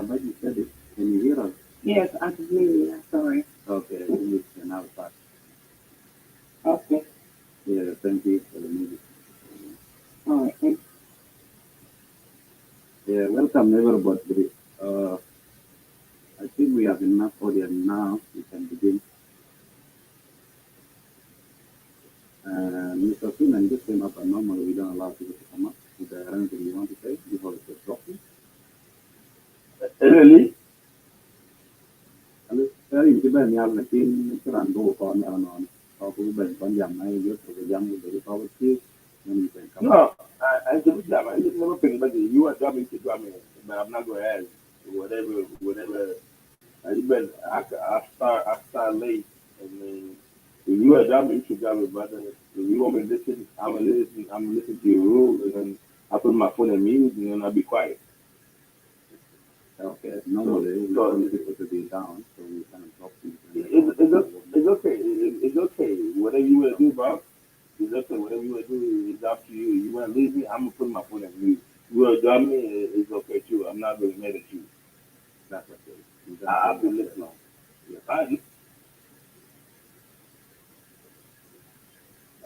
But you said it. Can you hear us? Yes, I can hear you. Sorry. Okay, you can now start. Okay. Yeah, thank you for the music. All right. Yeah, welcome everybody. I think we have enough audience now. We can begin. Mr. Freeman just came up, and normally we don't allow people to come up. Is there anything you want to say before we get dropping? Really? Cái bên nhau là team cái đoàn bộ còn nó có cái bên con dòng này rất là dòng để có cái chiếc nên mình come. No, I just never think about it. You are drumming to drumming, but I'm not going to ask whatever. I start late, and then if you are drumming, you should drum it, brother. If you want me to listen, I'm listening to your rules, and then I put my phone on mute, and then I'll be quiet. Okay, normally we want people to be down, so we kind of drop people. It's okay. It's okay. Whatever you want to do, bro. It's okay. Whatever you want to do, it's up to you. You want to leave me, I'm going to put my phone on mute. You want to drum me, it's okay too. I'm not really mad at you. That's okay. I'll be listening. Yeah, fine.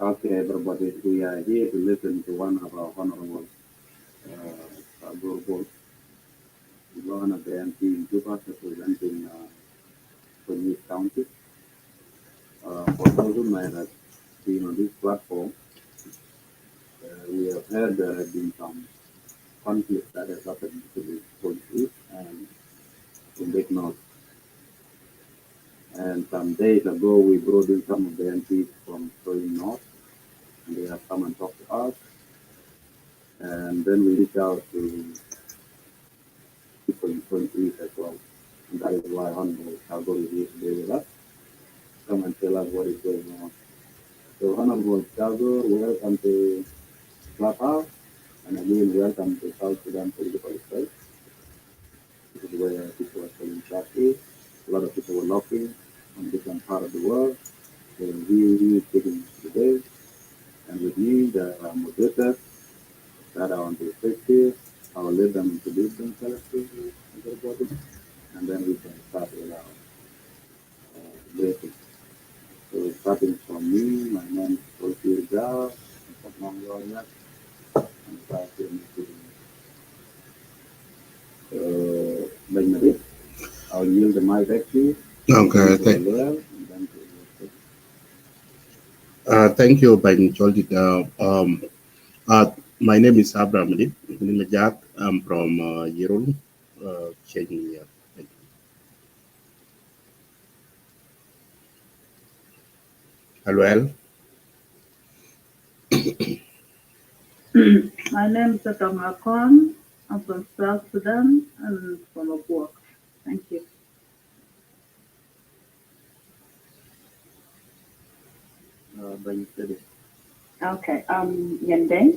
Okay, everybody, we are here to listen to one of our honorable Caguor Bol, one of the MP in Juba representing Tonj E County. For those who might have been on this platform, we have heard there have been some conflict that has happened between Tonj East and Rumbek North. And some days ago, we brought in some of the MPs from Tonj North, and they have come and talked to us. And then we reached out to people in Tonj East as well. And that is why Honorable Caguor is here today with us. Come and tell us what is going on. So Honorable Caguor, welcome to Clubhouse, and again welcome to South Sudan political space. This is where people are telling sharply. A lot of people were knocking from different parts of the world. They will be taking today. And with me, there are moderators that are on the stage. I will let them introduce themselves to everybody, and then we can start with our briefing. So starting from me, my name is Luacjang and Pakaam, and starting to Benedict. I'll yield the mic back to you. Okay, thank you, Ben. My name is Abraham Medit. I'm from Yerul, Kenya. Hello. My name is Tonj E County Hon. I'm from South Sudan and from Caguor. Thank you. Okay, Yandeng.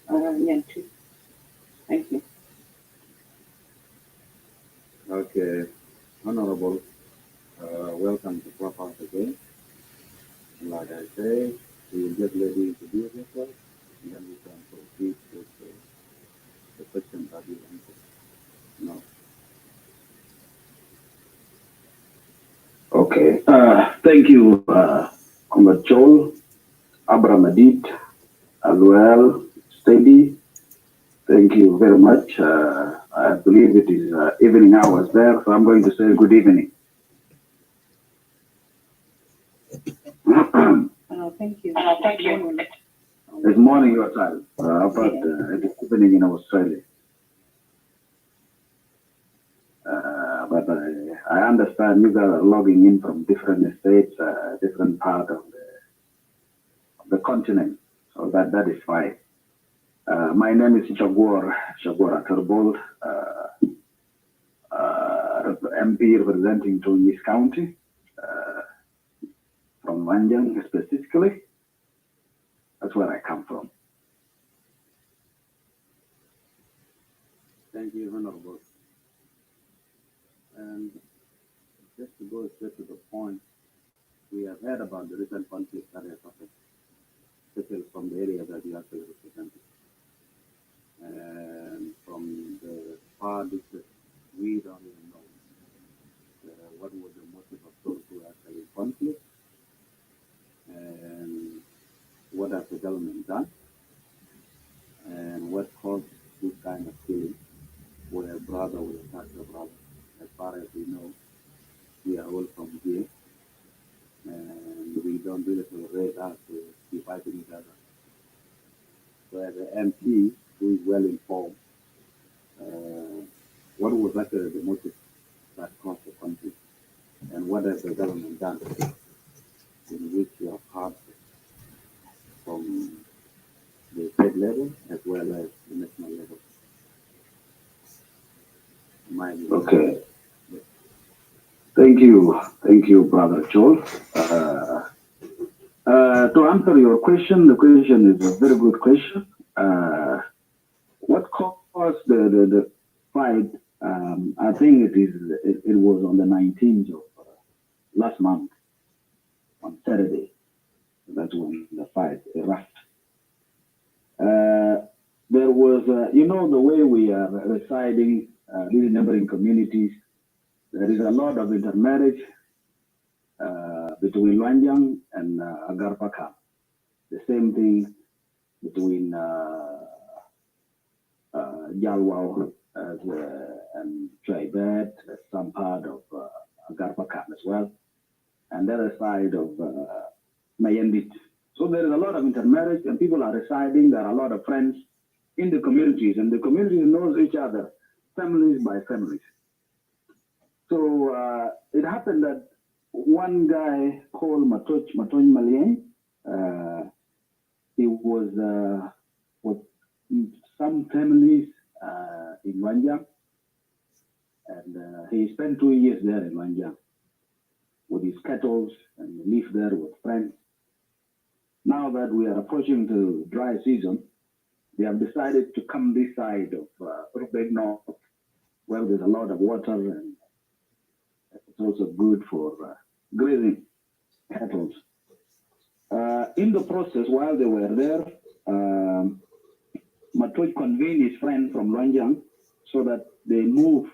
Yantu. Thank you. Okay, Honorable, welcome to Clubhouse again. Like I say, we will get ready to introduce yourself, and then we can proceed with the questions that you want to know. Okay. Thank you, Comrade Joel, Abraham Medit, Aluel, Steady, Thank you very much. I believe it is evening hours there, so I'm going to say good evening. Thank you. It's morning your time, but it is evening in Australia. But I understand you guys are logging in from different states, different part of the continent, so that is fine. My name is Caguor Bol, MP representing Tonj E County, from Luacjang specifically. That's where I come from. Thank you, Honorable. And just to go straight to the point, we have heard about the recent conflict that has happened, especially from the area that you actually represented. And from the far distance, we don't even know what was the motive of those who are actually in conflict, and what has the government done, and what caused this kind of killing, where a brother will attack a brother. As far as we know, we are all from here, and we don't really tolerate us to be fighting each other. So as an MP who is well informed, what was actually the motive that caused the conflict, and what has the government done in which you have heard from the state level as well as the national level? Okay. Thank you, Brother Joel. To answer your question, the question is a very good question. What caused the fight? I think it was on the 19th of last month, on Saturday. That's when the fight erupted. There was, the way we are residing, these neighboring communities, there is a lot of intermarriage between Luacjang and Pakaam. The same thing between Jalwao and Traibet, some part of Pakaam as well, and the other side of Mayendit. So there is a lot of intermarriage, and people are residing. There are a lot of friends in the communities, and the communities knows each other, families by families. So it happened that one guy called Tonj Malien, he was with some families in Luacjang, and he spent 2 years there in Luacjang with his cattle, and he lived there with friends. Now that we are approaching the dry season, they have decided to come this side of Rumbek North, where there's a lot of water, and it's also good for grazing cattle. In the process, while they were there, Matoj convened his friend from Luacjang so that they move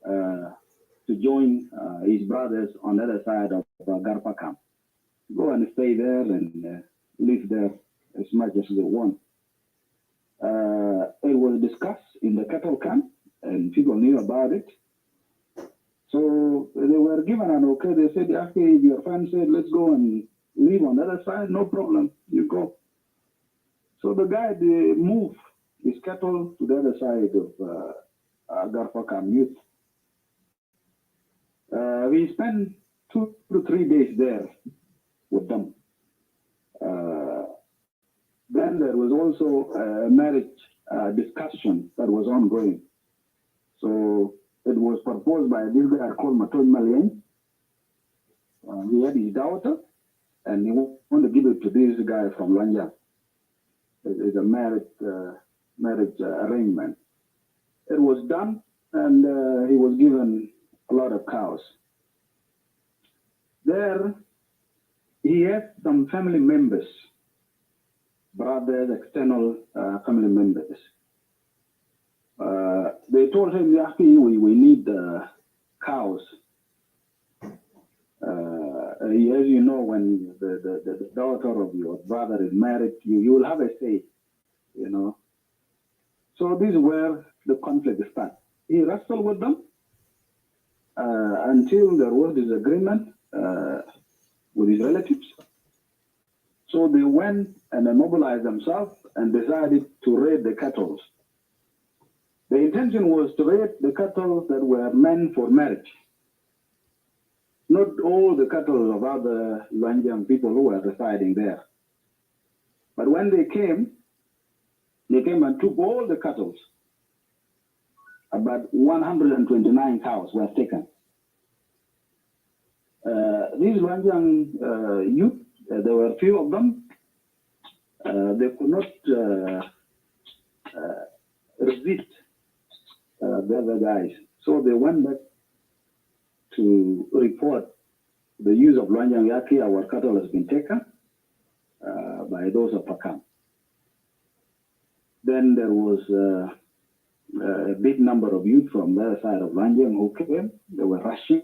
to join his brothers on the other side of Pakaam. Go and stay there and live there as much as they want. It was discussed in the cattle camp, and people knew about it. So they were given an okay. They said, okay, your friend said, let's go and live on the other side. No problem, you go. So the guy, they moved his cattle to the other side of Pakaam youth. We spent 2 to 3 days there with them. Then there was also a marriage discussion that was ongoing. So it was proposed by this guy called Tonj Malien. He had his daughter, and he wanted to give it to this guy from Luacjang. It's a marriage arrangement. It was done, and he was given a lot of cows. There, he had some family members, brothers, external family members. They told him, we need cows. As you know, when the daughter of your brother is married, you will have a say, So this is where the conflict starts. He wrestled with them until there was disagreement with his relatives. So they went and mobilized themselves and decided to raid the cattle. The intention was to raid the cattle that were meant for marriage. Not all the cattle of other Luacjang people who were residing there. But when they came and took all the cattle. About 129 cows were taken. These Luacjang youth, there were a few of them. They could not resist the other guys. So they went back to report the use of Luacjang Yaki. Our cattle has been taken by those of Pakaam. Then there was a big number of youth from the other side of Luacjang who came. They were rushing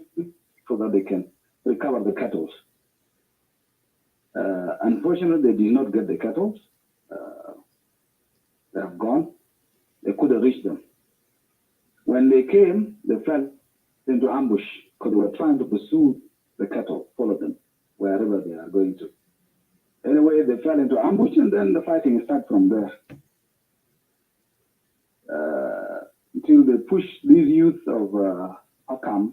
so that they can recover the cattle. Unfortunately, they did not get the cattle. They have gone. They couldn't reach them. When they came, they fell into ambush because they were trying to pursue the cattle, follow them wherever they are going to. Anyway, they fell into ambush, and then the fighting started from there. Until they pushed these youth of Pakaam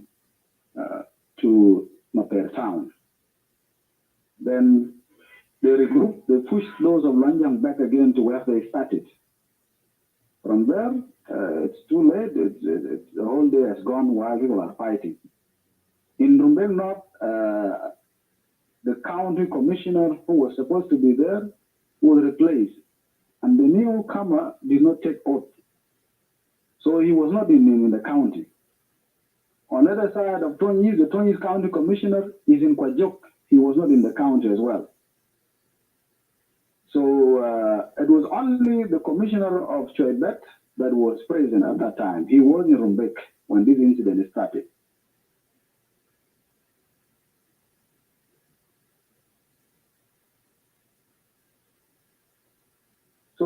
to Maper town. Then they regrouped, they pushed those of Luacjang back again to where they started. From there, it's too late. The whole day has gone while people are fighting. In Rumbek North, the county commissioner who was supposed to be there was replaced, and the newcomer did not take oath. So he was not in the county. On the other side of Tonj E, the Tonj E County Commissioner is in Kwajok. He was not in the county as well. So it was only the commissioner of Choibet that was present at that time. He was in Rumbek when this incident started. So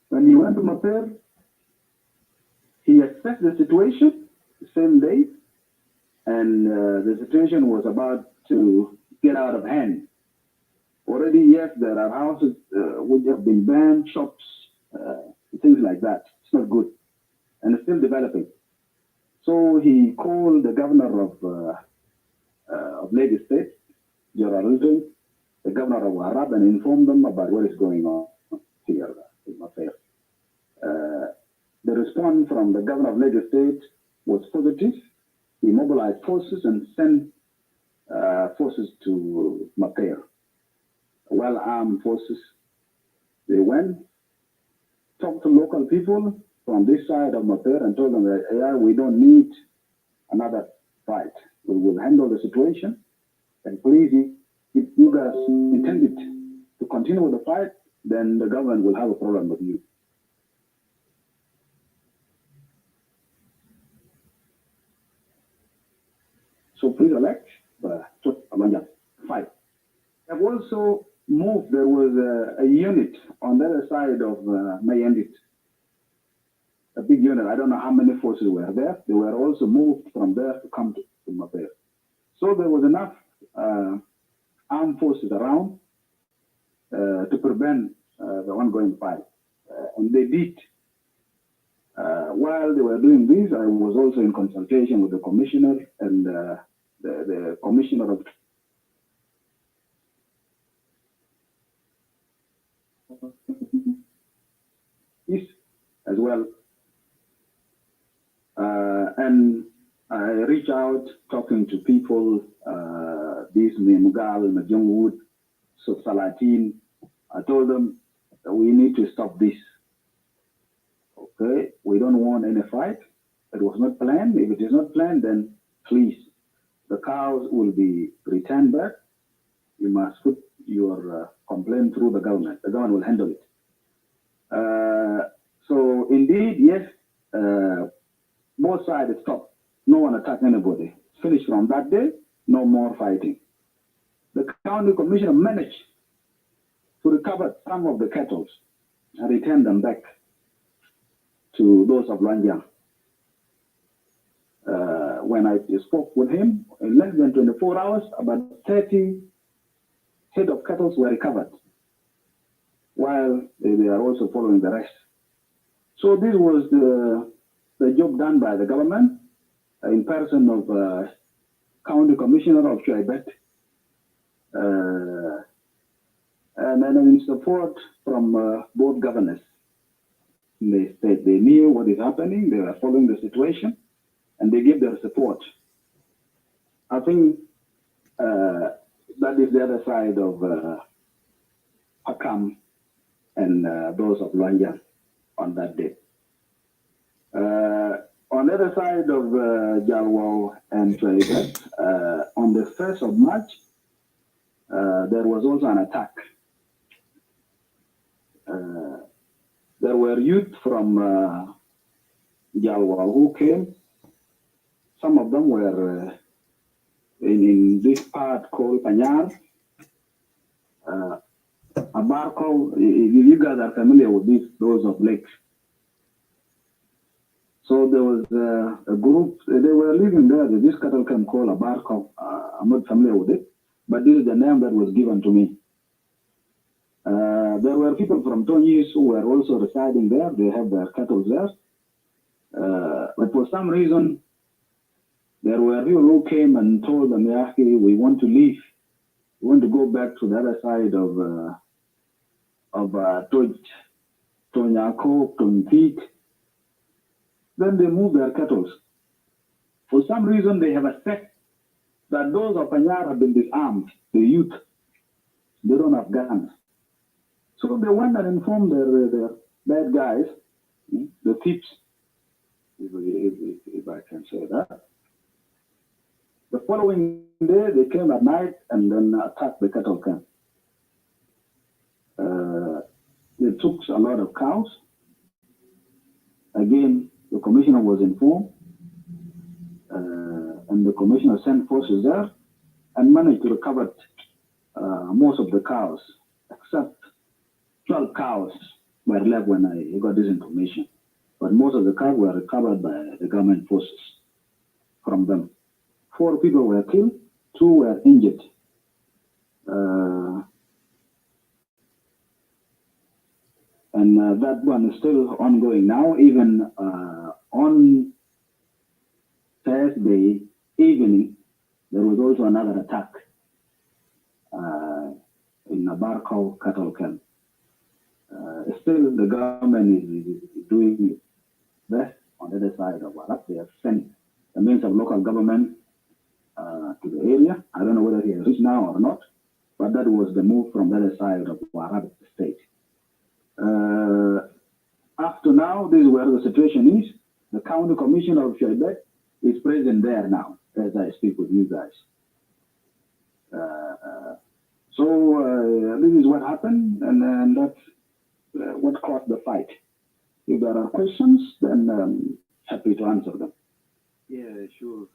when he went to Maper, he assessed the situation the same day, and the situation was about to get out of hand. Already, yes, there are houses which have been burned, shops, things like that. It's not good, and it's still developing. So he called the governor of Lagos State, Gerald, the governor of Warab, and informed them about what is going on here in Maper. The response from the governor of Lagos State was positive. He mobilized forces and sent forces to Maper, well-armed forces. They went, talked to local people from this side of Maper and told them that, yeah, we don't need another fight. We will handle the situation. And please, if you guys intended to continue with the fight, then the government will have a problem with you. So please elect fight. I've also moved. There was a unit on the other side of Mayendit, a big unit. I don't know how many forces were there. They were also moved from there to come to Maper. So there was enough armed forces around to prevent the ongoing fight. And they did. While they were doing this, I was also in consultation with the commissioner and the commissioner of East as well. And I reach out talking to people, this Mugal, Majungwood, Salatin. I told them that we need to stop this. Okay, we don't want any fight. It was not planned. If it is not planned, then please, the cows will be returned back. You must put your complaint through the government. The government will handle it. So indeed, yes, both sides stopped. No one attacked anybody. Finished from that day, no more fighting. The county commissioner managed to recover some of the cattle and return them back to those of Luacjang. When I spoke with him, in less than 24 hours, about 30 head of cattle were recovered, while they are also following the rest. So this was the job done by the government in person of County Commissioner of Chuaibet, and then in support from both governors. They said they knew what is happening, they were following the situation, and they gave their support. I think that is the other side of Pakaam and those of Luacjang on that day. On the other side of Caguor and Chuaibet, on the 1st of March, there was also an attack. There were youth from Caguor who came. Some of them were in this part called Panyar. Abarco, you guys are familiar with those of lakes. So there was a group, they were living there, this cattle camp called Abarco. I'm not familiar with it, but this is the name that was given to me. There were people from Tonj E who were also residing there, they have their cattle there. But for some reason, there were people who came and told them, Yaki, we want to leave. We want to go back to the other side of Tonj E County. Then they moved their cattle. For some reason, they have assessed that those of Panyar have been disarmed, the youth. They don't have guns. So they went and informed their bad guys, the thieves, if I can say that. The following day, they came at night and then attacked the cattle camp. They took a lot of cows. Again, the commissioner was informed, and the commissioner sent forces there and managed to recover most of the cows, except 12 cows were left when I got this information. But most of the cows were recovered by the government forces from them. 4 people were killed, 2 were injured. And that one is still ongoing now. Even on Thursday evening, there was also another attack in Abarco cattle camp. Still, the government is doing its best on the other side of Warab. They have sent the means of local government to the area. I don't know whether he has reached now or not, but that was the move from the other side of Warab state. After now, this is where the situation is. The county commissioner of Chuaibet is present there now as I speak with you guys. So this is what happened, and that's what caused the fight. If there are questions, then I'm happy to answer them. Yeah, sure.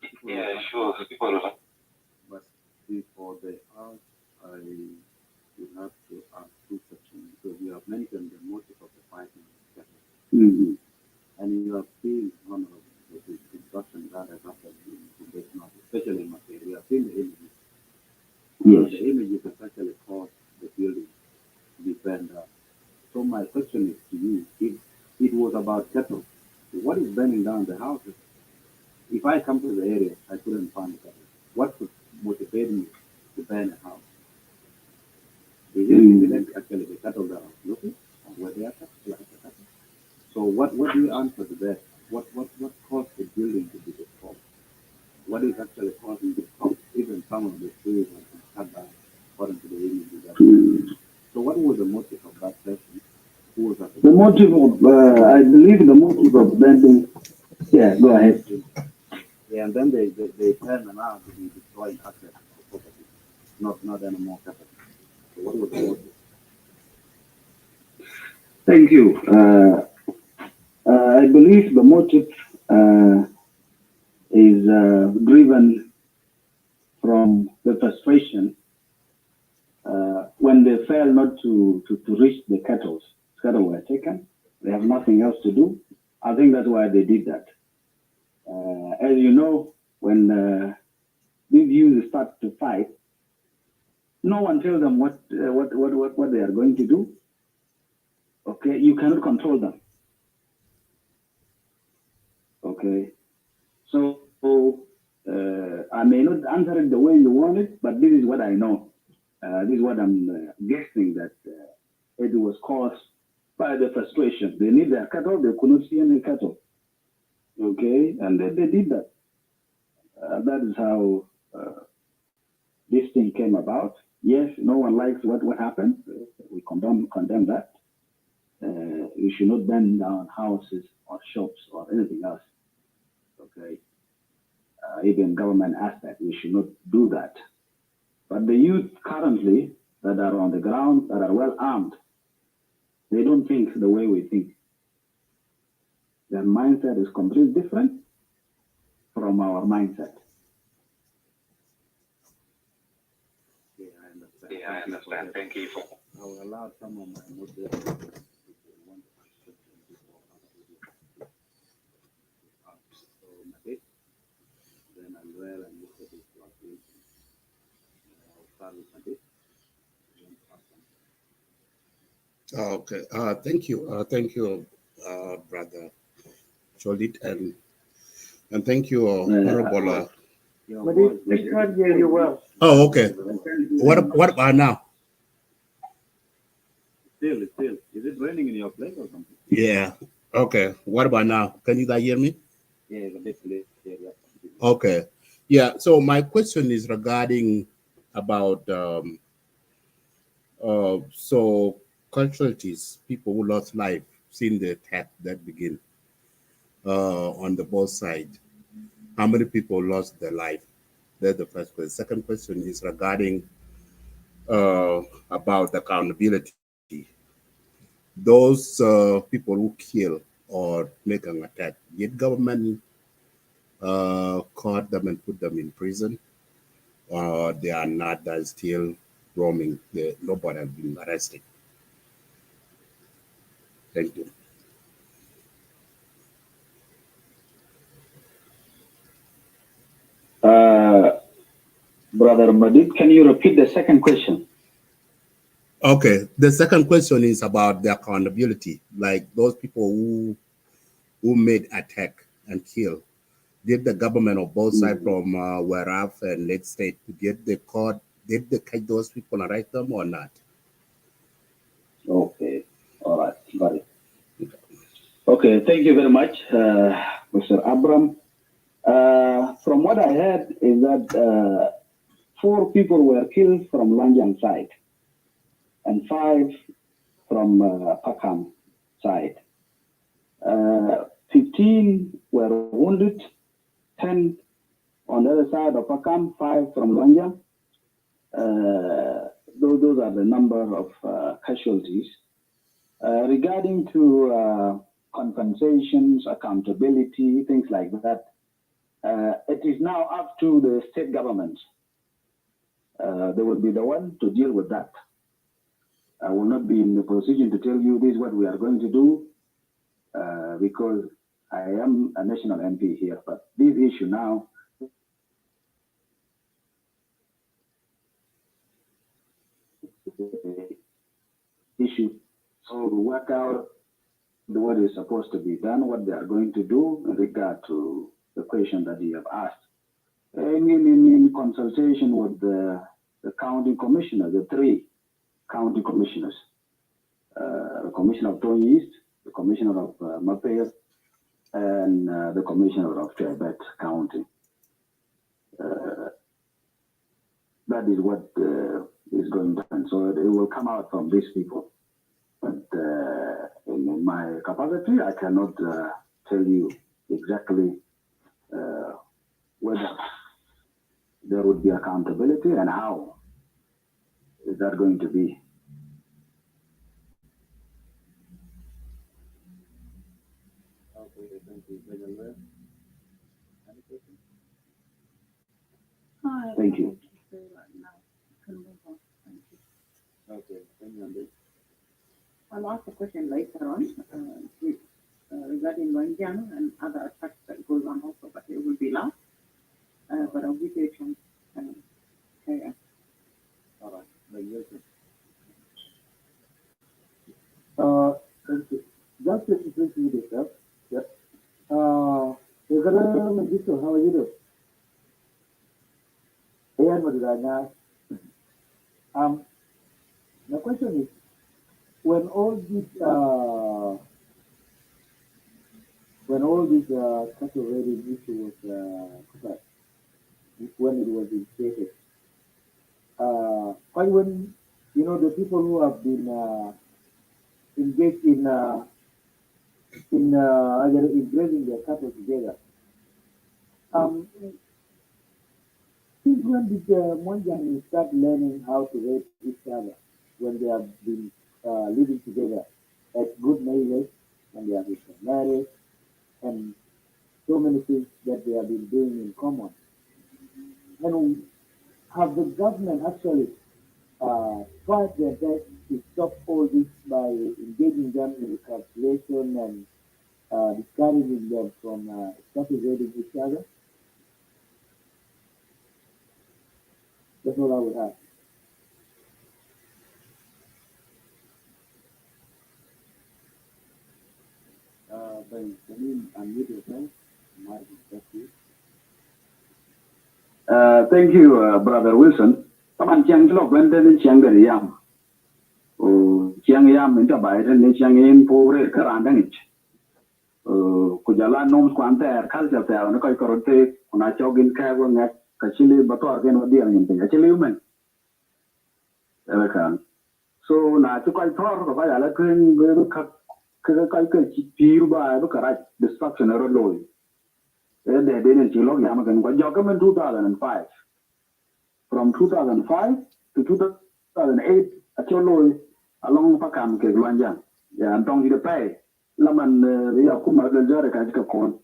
But before they ask, I would have to ask 2 questions, because you have mentioned the motive of the fighting. And you have seen one of the discussion that has happened in Rumbek North, especially in Makere. We have seen the images. Yes. The images have actually caused the building to be burned up. So my question is to you, if it was about cattle, what is burning down the houses? If I come to the area, I couldn't find the cattle. What could motivate me to burn a house? Is it actually the cattle that are looking, or where they are cattle? So what do you answer to that? What caused the building to be destroyed? What is actually causing the problem? Even some of the trees have been cut down according to the images. So what was the motive of that person? Who was that? The motive of, I believe the motive of burning, yeah, go ahead. Yeah, and then they turn around to be destroying assets of property, not any more capital. So what was the motive? Thank you. I believe the motive is driven from the frustration when they fail not to reach the cattle were taken. They have nothing else to do. I think that's why they did that. As you know, when these youths start to fight, no one tells them what they are going to do. Okay, you cannot control them. Okay, so I may not answer it the way you want it, but this is what I know. This is what I'm guessing, that it was caused by the frustration. They need their cattle, they could not see any cattle. Okay, and they did that. That is how this thing came about. Yes, no one likes what happened. We condemn that. We should not burn down houses or shops or anything else. Okay, even government aspect, we should not do that. But the youth currently that are on the ground, that are well armed, they don't think the way we think. Their mindset is completely different from our mindset. Yeah, I understand. Thank you for. I will allow some of my moderators if they want to ask questions before so Nadik, then Alwell and Mr. Dislocation. I'll start with Nadik. Okay. Thank you, brother Cholit, and thank you, Honorable. We can't hear you well. Oh, okay. What about now? Still. Is it raining in your place or something? Yeah. Okay. What about now? Can you guys hear me? Yeah, it's a bit late. Yeah. Okay. Yeah. So my question is regarding about so casualties, people who lost life since the attack that began on the both sides. How many people lost their life? That's the first question. Second question is regarding about accountability. Those people who kill or make an attack, did government caught them and put them in prison, or they are not? They're still roaming. Nobody has been arrested. Thank you. Brother Madid, can you repeat the second question? Okay. The second question is about the accountability, like those people who made attack and kill. Did the government of both sides from Waraf and Lake State to get the court? Did they catch those people and arrest them or not? Okay, all right, got it. Okay, thank you very much, Mr. Abram. From what I heard is that 4 people were killed from Luacjang side and 5 from Pakaam side. 15 were wounded, 10 on the other side of Pakaam, 5 from Luacjang. Those are the number of casualties. Regarding to compensations, accountability, things like that, it is now up to the state government. They will be the one to deal with that. I will not be in the position to tell you this is what we are going to do because I am a national MP here. But this issue now so we work out what is supposed to be done, what they are going to do in regard to the question that you have asked. In consultation with the county commissioner, the 3 county commissioners, the commissioner of Tonj East, the commissioner of Mapere, and the commissioner of Tibet County. That is what is going to happen. So it will come out from these people. But in my capacity, I cannot tell you exactly whether there would be accountability and how is that going to be. Okay, thank you. Any questions? Hi. Thank you. Thank you. I'll ask a question later on regarding Luacjang and other attacks that goes on also, but it will be last. But I'll give you a chance. Carry on. All right. Thank you. Just let me briefly discuss. Yes. How are you doing? Ayan mo dila. The question is, when all these cattle raiding issue was when it was initiated, when the people who have been engaged in grazing their cattle together, since when did Monjang start learning how to raid each other when they have been living together as good neighbors, when they have been married, and so many things that they have been doing in common? And have the government actually tried their best to stop all this by engaging them in calculation and discouraging them from starting raiding each other? That's all I would ask. Can you unmute yourself? Thank you, Brother Wilson. Taman chiang chlo gwende ni chiang gari yam. Chiang yam inta Biden ni chiang in pore karandang ich. Kujala noms kwante culture ta na koi korote kuna chogin Caguor ngak kachili bator gen wadi ang yinting kachili human. Ewakan. So na to koi thor ko kaya la kring beru kak kai piru ba ba karat destruction ero loy. They didn't chilo yam gan ko jogam in 2005. From 2005 to 2008, actually, along Pakaam ke Luacjang, ya Tonj E pay, laman ria kuma geljar ka jika kon.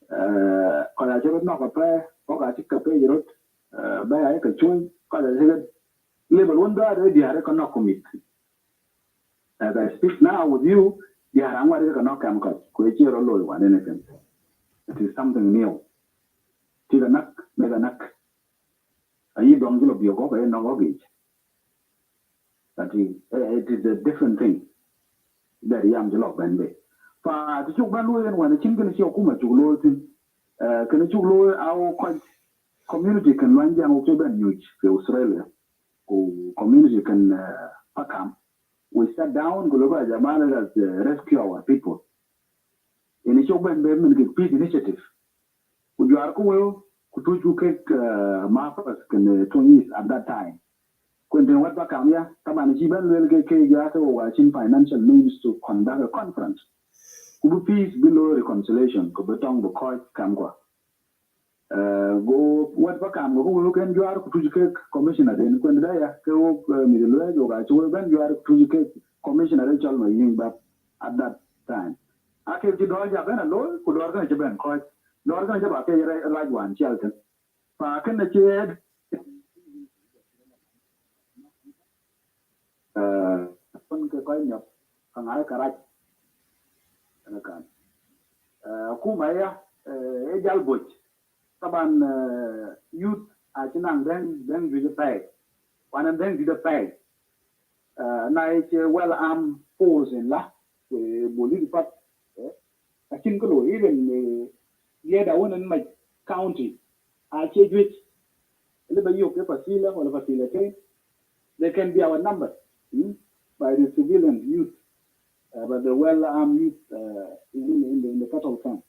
Kalau cerita nak apa, kau jika pay jerut, bayar ke cuy, kalau cerita level one dah dia ada kena commit. As I speak now with you, dia orang ada kena kam kau, kau cerita loy wan ini kan. It is something new. Tidak nak, mega nak. Ayi dong jilo bioko kaya nongogich. That is, it is a different thing. Dari yam jilo benbe. Fa tichuk banlu yan wana chin kena siyo kuma chuklo tin. Kena chuklo au community kan Luacjang ukse ben huge ke Australia. Ku community kan Pakaam. We sat down kuloba jamana that rescue our people. Ini chuk benbe min peace initiative. Ujuar kuwe kutuju ke mapas kan Tonj at that time. When what Pakaam ya, taman jiban wel ke ya to watching financial means to conduct a conference. Kubu peace below reconciliation ko betong bo court kamgwa. Go what Pakaam go ken juar kutuju ke commissioner den kun da ya ke wo midelo jo ga to ben juar kutuju ke commissioner chal ma yin ba at that time. Ake ji do ja ben lo ku do ga ben court. Lord kan jaba ke rajwan chelten pa kan na che pun ke koi nyop kangai karaj kan ku maya jal boch taban youth a chinang den ju pay wanan den ju pay na che well am force in la we boli pat a chin ko lo even yeda wonen my county a chejwit liba yok facila or facility they can be our number by the civilian youth but the well armed youth in the cattle camp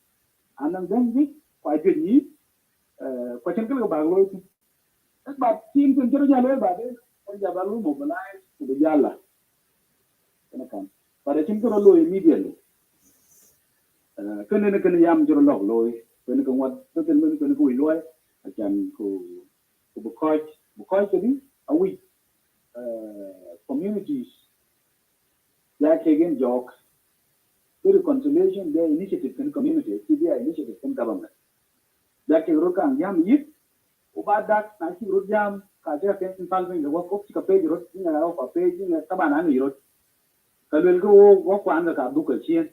and then we quite good ni question ko ba lo but team kun jero jalo ba de on jabalu mobilize to the jalla kan but I think ko lo immediately kene yam jero log loy kene ko wat kene ko loy acan ko bukoy kedi awi communities that again jok the reconciliation their initiative in community their initiative in government that ke rokan yam yit ubadak na ki rojam ka ja ke involving the work of ka page rot ni na pa page ni tabana ni rot kalwel ko wo kwan ka du ka chien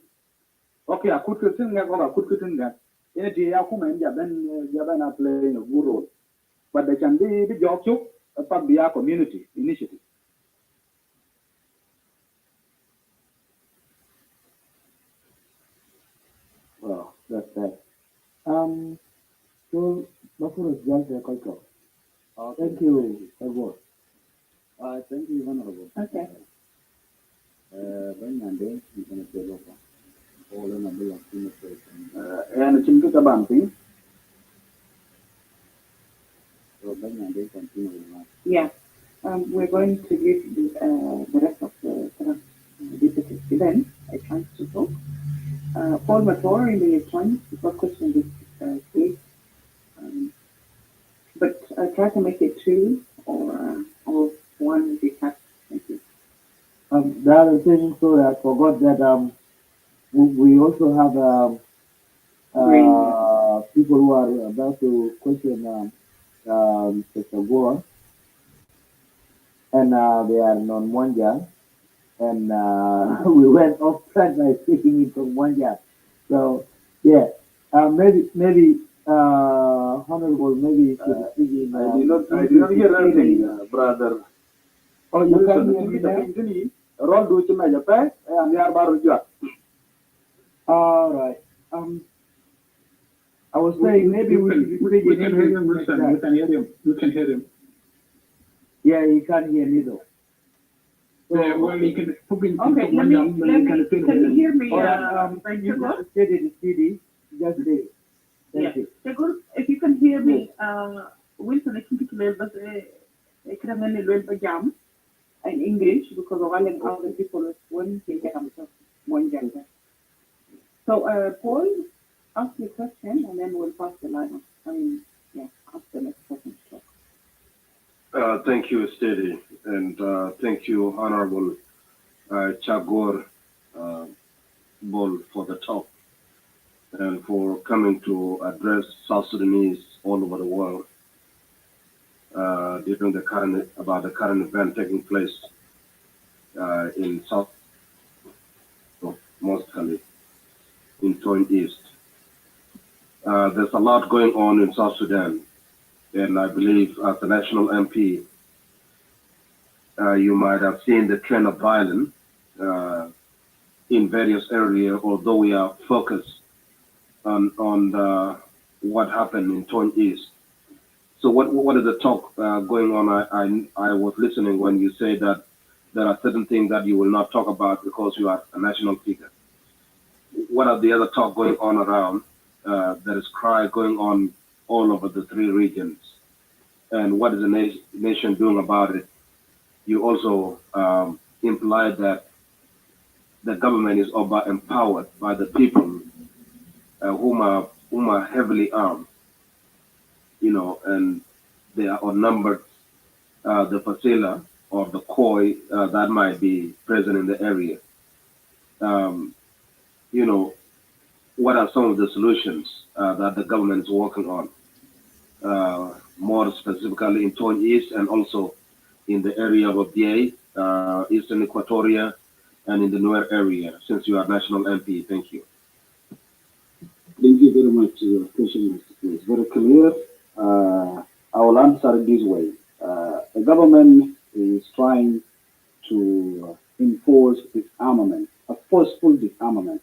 okay akut ka tin nga ko akut ka tin nga ene ti ya kuma inja ben a play a good role but they can be the job chuk pa be a community initiative. Well, that's that. So, Bafur is just a culture. Thank you, Caguor. Thank you, Honorable. Okay. When and then you can say over. All in a bill of administration. And it's a bumping. So when and then continue. Yeah. We're going to give the rest of the deputy event a chance to talk. Paul Mator in the Tonj, before question this case. But try to make it two or one if you have. Thank you. The other thing, so I forgot that we also have people who are about to question Mr. Caguor, and they are non-Monja, and we went off track by speaking it from Monja. So yeah, maybe Honorable, maybe you should speak in. I did not hear anything, brother. Oh, you can hear me now? Roll do chima jape and they are baru jua. All right. I was saying maybe we can hear him. We can hear him. We can hear him. Yeah, he can't hear me though. So, well, you can put in. Okay, can you hear me? Steady. Just say. Thank you. If you can hear me, Wilson, I think it's a little bit in English because of all other people when they get one gender. So, Paul, ask your question and then we'll pass the line. Ask the next person to talk. Thank you, Steady, and thank you, Honorable Caguor Bol, for the talk and for coming to address South Sudanese all over the world during the current event taking place in South, mostly in Tonj East. There's a lot going on in South Sudan, and I believe as a national MP, you might have seen the trend of violence in various areas, although we are focused on what happened in Tonj East. So what is the talk going on? I was listening when you say that there are certain things that you will not talk about because you are a national figure. What are the other talk going on around? There is cry going on all over the three regions. And what is the nation doing about it? You also implied that the government is empowered by the people whom are heavily armed, and they are outnumbered the Fasila or the Khoi that might be present in the area. What are some of the solutions that the government is working on, more specifically in Tonj East and also in the area of Obiey, Eastern Equatoria, and in the Nuer area, since you are national MP? Thank you. Thank you very much. Your question is very clear. I will answer it this way. The government is trying to enforce disarmament, a forceful disarmament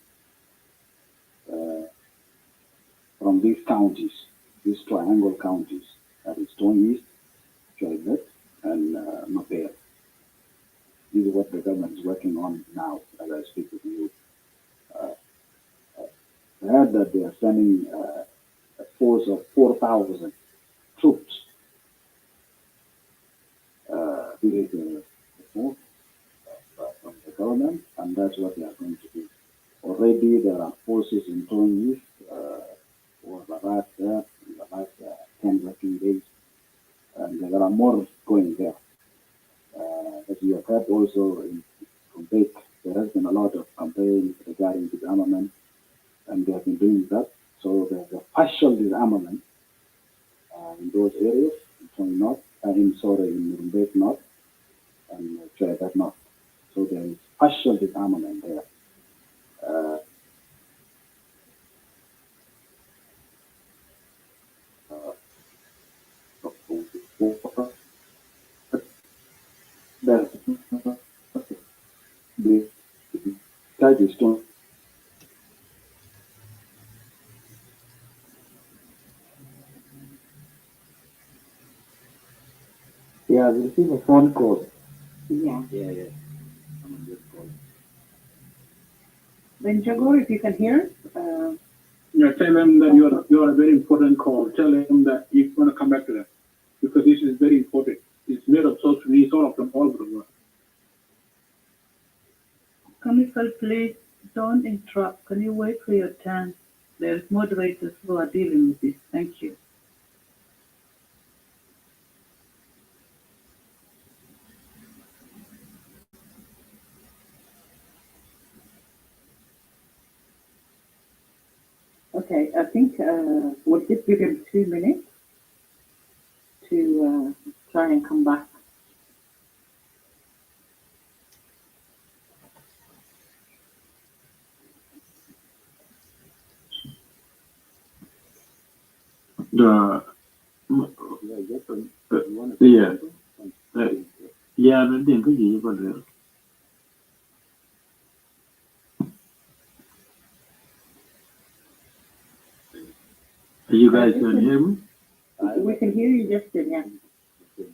from these counties, these triangle counties, that is Tonj East, Choivet, and Mapea. This is what the government is working on now as I speak with you. I heard that they are sending a force of 4,000 troops. This is the report from the government, and that's what they are going to do. Already there are forces in Tonj East for the last 10 working days, and there are more going there. As you have heard also in Rumbek, there has been a lot of campaigns regarding disarmament, and they have been doing that. So there's a partial disarmament in those areas, in Rumbek North and Choivet North. So there is partial disarmament there. The type is strong. Yeah, we received a phone call. Yeah. Yeah. Someone just called. Then Caguor, if you can hear, Yeah, tell them that you are a very important call. Tell them that you want to come back to that because this is very important. It's made of South Sudanese, all of them, all over the world. Chemical, please don't interrupt. Can you wait for your turn? There's moderators who are dealing with this. Thank you. Okay, I think we'll just give him 2 minutes to try and come back. Yeah, I think you got there. You guys can hear me? We can hear you, Justin, yeah.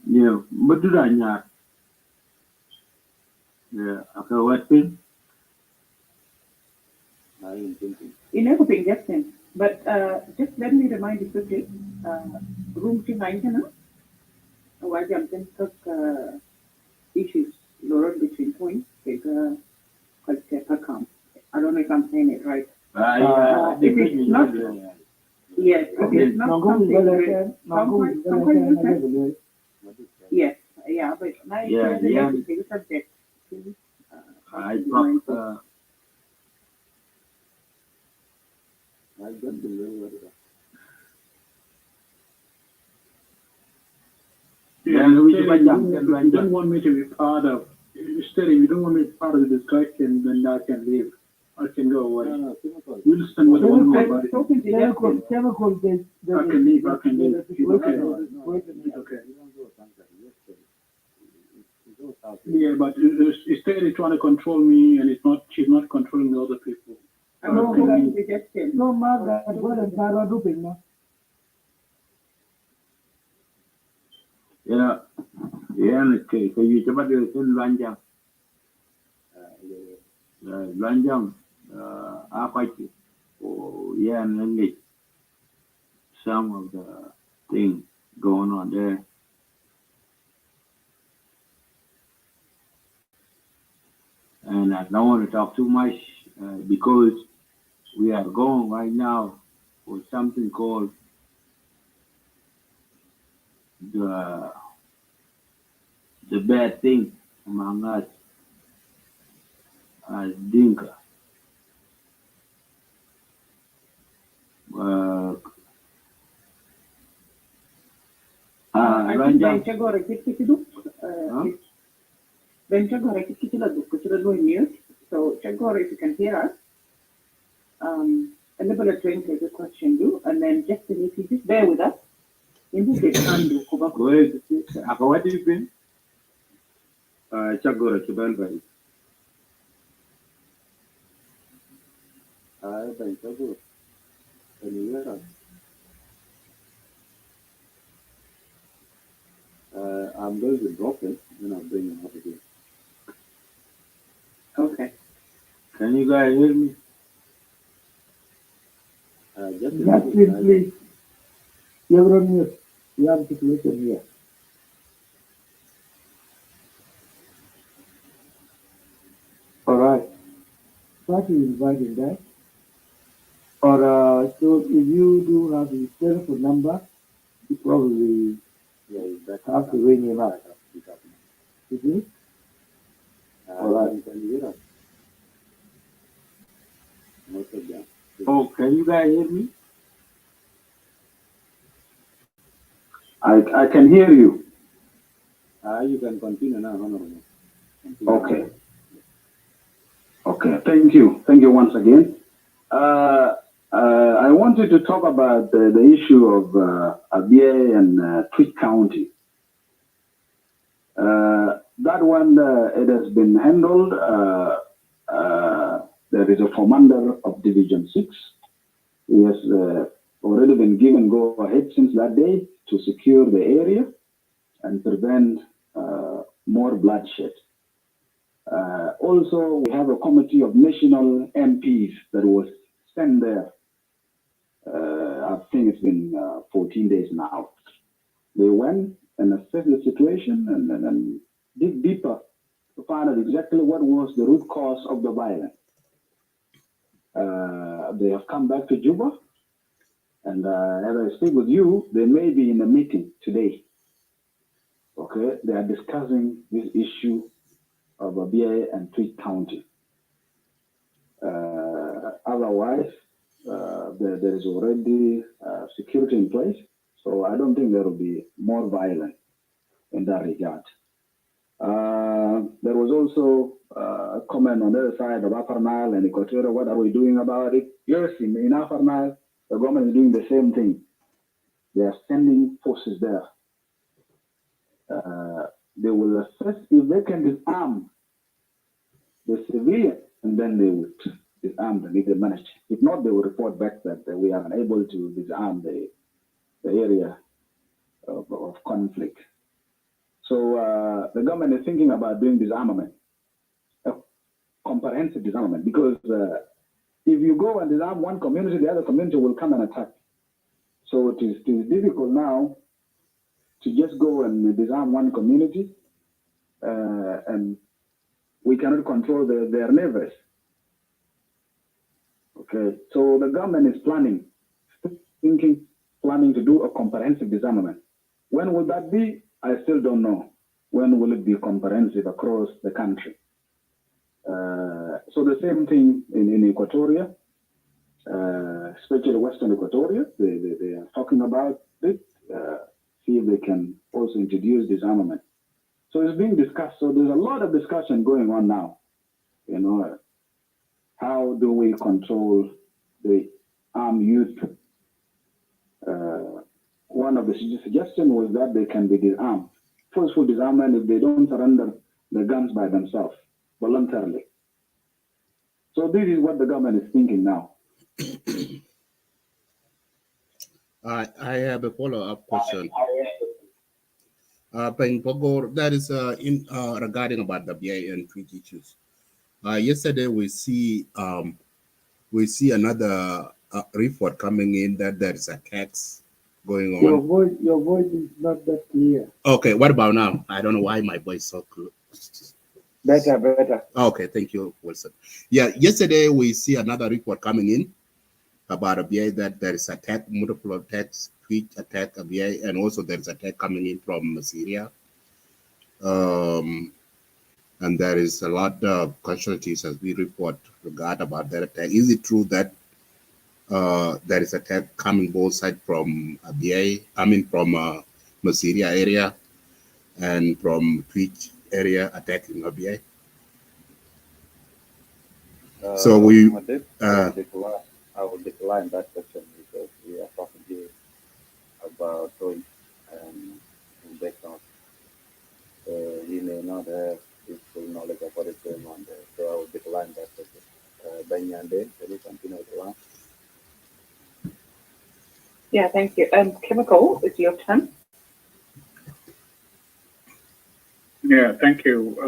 Yeah, but do I not? Yeah, okay, what thing? You never been Justin, but just let me remind you quickly. Room 290, why Justin took issues lower between points, Caguor Pakaam. I don't know if I'm saying it right. If it's not, yes, if it's not something yes, yeah, but now you can relate to the subject. I dropped, You don't want me to be part of. Instead, if you don't want me to be part of the discussion, then I can leave. I can go away. We'll stand with one more body. I can leave. Okay. It's okay. Yeah, but instead is trying to control me, and she's not controlling the other people. I'm not going to Justin. No matter what I'm doing now. yeah, okay, so you could do it in Luacjang. Luacjang, I fight you. Oh, yeah, and then some of the things going on there. And I don't want to talk too much because we are going right now for something called the bad thing among us as Dinka. So Caguor, if you can hear us, a little bit train take a question do, and then Justin, if you just bear with us, in this undo. Wait, what do you think? Caguor Kibanbari. Caguor. Can you hear us? I'm going to drop it, then I'll bring it up again. Okay. Can you guys hear me? Justin, please. You're on mute. We have a situation here. All right. Start inviting that. Or so if you do have his telephone number, you probably have to ring him up. You see? All right. Can you hear us? Oh, can you guys hear me? I can hear you. You can continue now, Honorable. Okay. Okay, thank you. Thank you once again. I wanted to talk about the issue of Abia and Tweed County. That one, it has been handled. There is a commander of Division 6. He has already been given go-ahead since that day to secure the area and prevent more bloodshed. Also, we have a committee of national MPs that was sent there. I think it's been 14 days now. They went and assessed the situation and dig deeper to find out exactly what was the root cause of the violence. They have come back to Juba, and as I speak with you, they may be in a meeting today. Okay, they are discussing this issue of Abia and Tweed County. Otherwise, there is already security in place, so I don't think there will be more violence in that regard. There was also a comment on the other side of Upper Nile and Equatorial. What are we doing about it? Yes, in Upper Nile, the government is doing the same thing. They are sending forces there. They will assess if they can disarm the civilians, and then they would disarm them if they manage. If not, they will report back that we are unable to disarm the area of conflict. So the government is thinking about doing disarmament, a comprehensive disarmament, because if you go and disarm one community, the other community will come and attack. So it is difficult now to just go and disarm one community, and we cannot control their neighbors. Okay, so the government is planning to do a comprehensive disarmament. When will that be? I still don't know. When will it be comprehensive across the country? So the same thing in Equatoria, especially Western Equatoria, they are talking about it, see if they can also introduce disarmament. So it's being discussed. So there's a lot of discussion going on now. You know, how do we control the armed youth? One of the suggestions was that they can be disarmed. Forceful disarmament if they don't surrender the guns by themselves, voluntarily. So this is what the government is thinking now. I have a follow-up question. Caguor, that is regarding about the BA and Tweed issues. Yesterday we see another report coming in that there is a tax going on. Your voice is not that clear. Okay, what about now? I don't know why my voice is so clear. Better. Okay, thank you, Wilson. Yeah, yesterday we see another report coming in about a BA that there is attack, multiple attacks, Tweed attack, a BA, and also there is attack coming in from Syria. And there is a lot of casualties as we report regard about that attack. Is it true that there is attack coming both sides from Abia, from Syria area and from Tweed area attacking Abia? So we I will decline that question because we are talking here about Tonj and Rumbek North. He may not have his full knowledge of what is going on there, so I will decline that question. Banyande, can you continue with the line? Yeah, thank you. Chemical, it's your turn. Yeah, thank you.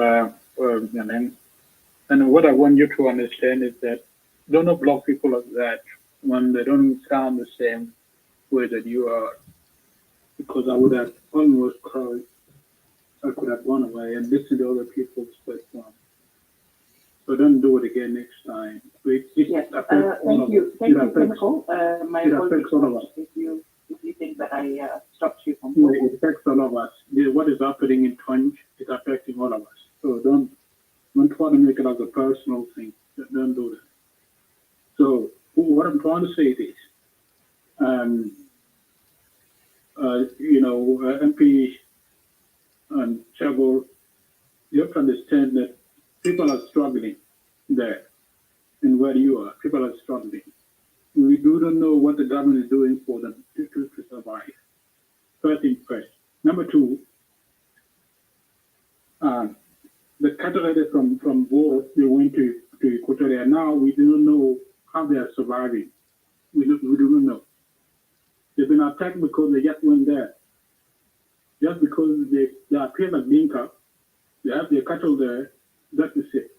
And what I want you to understand is that don't block people like that when they don't sound the same way that you are. Because I would have almost cried. I could have gone away and listened to other people's platform. So don't do it again next time. Yes, thank you, Chemical. My apologies if you think that I stopped you from talking. It affects all of us. What is happening in Tonj is affecting all of us. So don't try to make it like a personal thing. Don't do that. So what I'm trying to say is, MP and Caguor, you have to understand that people are struggling there. and where you are, people are struggling. We do not know what the government is doing for them to survive. First thing first. Number two, the cattle headed from Bol, they went to Equatoria. Now we do not know how they are surviving. We do not know. They've been attacked because they just went there. Just because they appear like Dinka, they have their cattle there, that is it.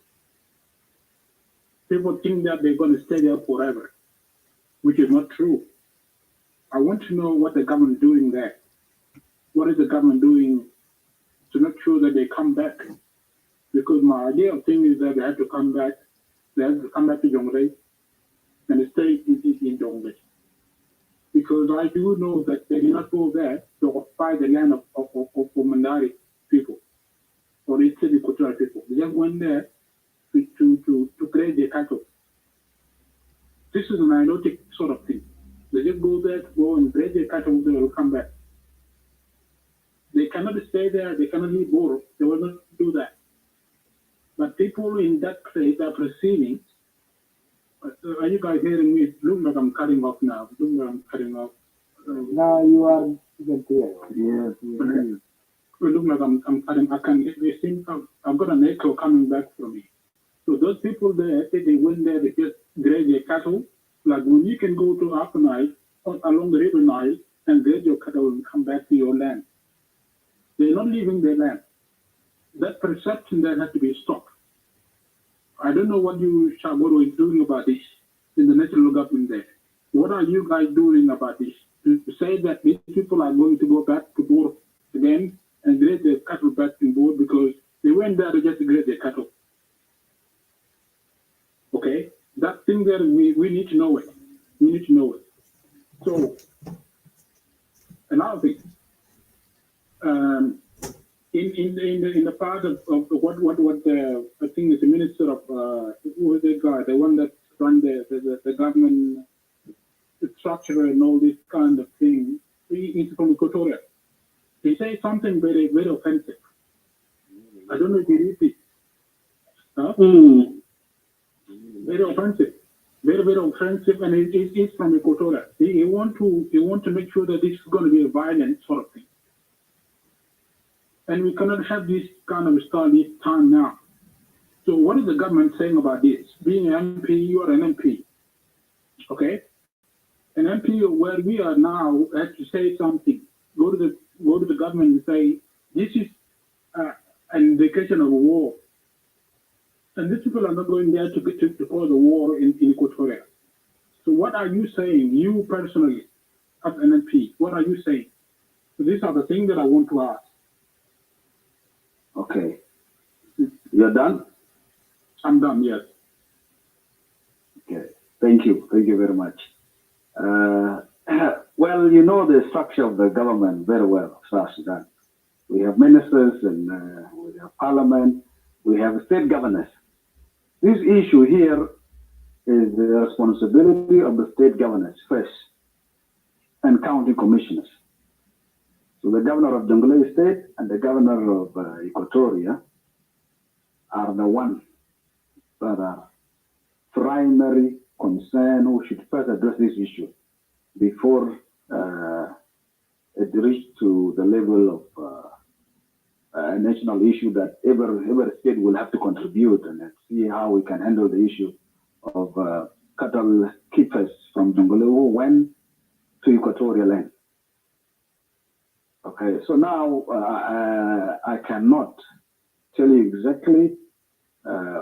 People think that they're going to stay there forever, which is not true. I want to know what the government is doing there. What is the government doing to make sure that they come back? Because my idea of thing is that they have to come back. They have to come back to Jonglei and stay in Jonglei. Because I do know that they did not go there to occupy the land of Mandari people or the city Equatorial people. They just went there to graze their cattle. This is an idiotic sort of thing. They just go there to go and graze their cattle, they will come back. They cannot stay there, they cannot leave Boro, they will not do that. But people in that place are perceiving. Are you guys hearing me? It looks like I'm cutting off now. It looks like I'm cutting off. Now you are even clear. Yes. Okay. It looks like I'm cutting. I can. They seem I've got an echo coming back from me. So those people there, they went there, they just graze their cattle. Like when you can go to Upper Nile, along the River Nile, and graze your cattle and come back to your land. They're not leaving their land. That perception there has to be stopped. I don't know what you, Caguor, is doing about this in the national government there. What are you guys doing about this? To say that these people are going to go back to Bor again and graze their cattle back in Bor because they went there to just graze their cattle. Okay? That thing there, we need to know it. We need to know it. So, another thing. In the part of what I think is the minister of who was the guy, the one that run the government structure and all this kind of thing, he's from Equatoria. He says something very, very offensive. I don't know if you read it. Huh? Very offensive. Very, very offensive, and he's from Equatoria. He want to make sure that this is going to be a violent sort of thing. And we cannot have this kind of style this time now. So what is the government saying about this? Being an MP, you are an MP. Okay? An MP where we are now has to say something. Go to the government and say, this is an indication of a war. And these people are not going there to cause a war in Equatoria. So what are you saying, you personally, as an MP, what are you saying? So these are the things that I want to ask. Okay. You're done? I'm done, yes. Okay. Thank you. Thank you very much. Well, you know the structure of the government very well, South Sudan. We have ministers and we have parliament, we have state governors. This issue here is the responsibility of the state governors first and county commissioners. So the governor of Jonglei State and the governor of Equatoria are the ones that are primary concern who should first address this issue before it reaches to the level of a national issue that every state will have to contribute and see how we can handle the issue of cattle keepers from Jonglei who went to Equatorial land. Okay, so now I cannot tell you exactly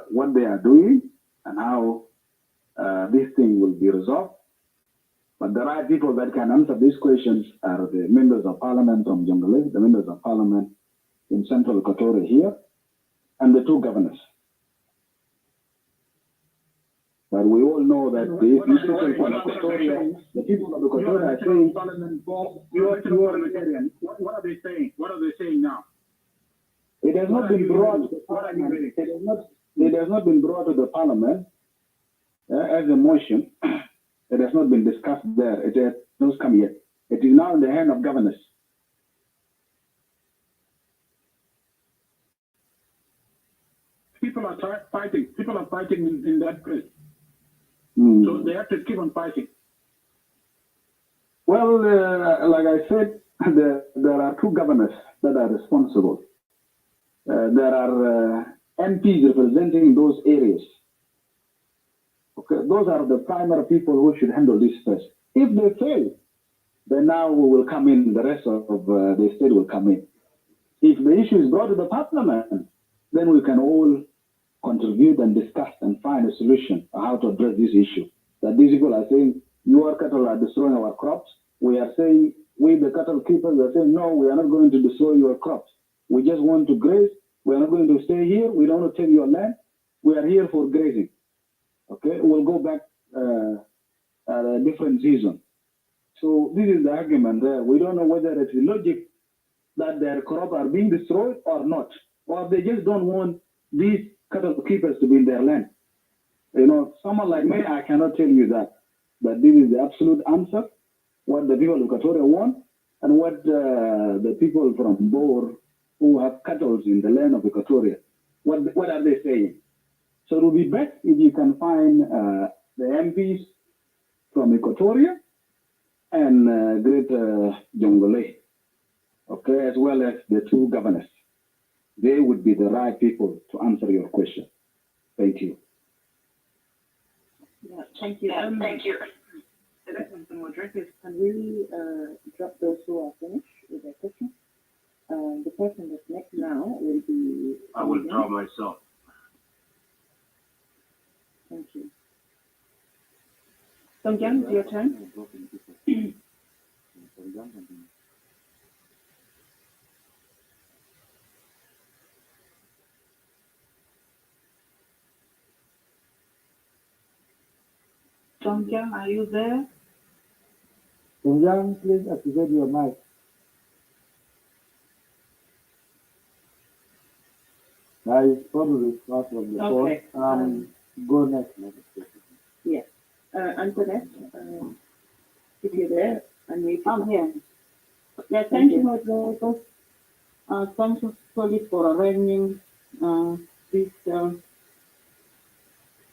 what they are doing and how this thing will be resolved. But the right people that can answer these questions are the members of parliament from Jonglei, the members of parliament in central Equatoria here, and the two governors. But we all know that the people of Equatoria, are saying, what are they saying? What are they saying now? It has not been brought to the parliament. It has not been brought to the parliament as a motion. It has not been discussed there. It has not come yet. It is now in the hand of governors. People are fighting. People are fighting in that place. So they have to keep on fighting. Well, like I said, there are two governors that are responsible. There are MPs representing those areas. Okay, those are the primary people who should handle this first. If they fail, then now we will come in, the rest of the state will come in. If the issue is brought to the parliament, then we can all contribute and discuss and find a solution on how to address this issue. That these people are saying, your cattle are destroying our crops. We are saying, we the cattle keepers are saying, no, we are not going to destroy your crops. We just want to graze. We are not going to stay here. We don't want to take your land. We are here for grazing. Okay, we'll go back at a different season. So this is the argument there. We don't know whether it's logic that their crops are being destroyed or not, or they just don't want these cattle keepers to be in their land. You know, someone like me, I cannot tell you that. But this is the absolute answer, what the people of Equatoria want, and what the people from Bor who have cattle in the land of Equatoria, what are they saying? So it will be best if you can find the MPs from Equatoria and Greater Jonglei, okay, as well as the two governors. They would be the right people to answer your question. Thank you. Yeah, thank you. Thank you. Can we drop those who are finished with their question? The person that's next now will be... I will draw myself. Thank you. Tonj, it's your turn. Tonj, are you there? Tonj, please activate your mic. I probably part of the Okay. phone. Go next. Yes. Antoinette, if you're there, I'm here. Yeah, thank you, moderators. Thank you, Solid, for arranging this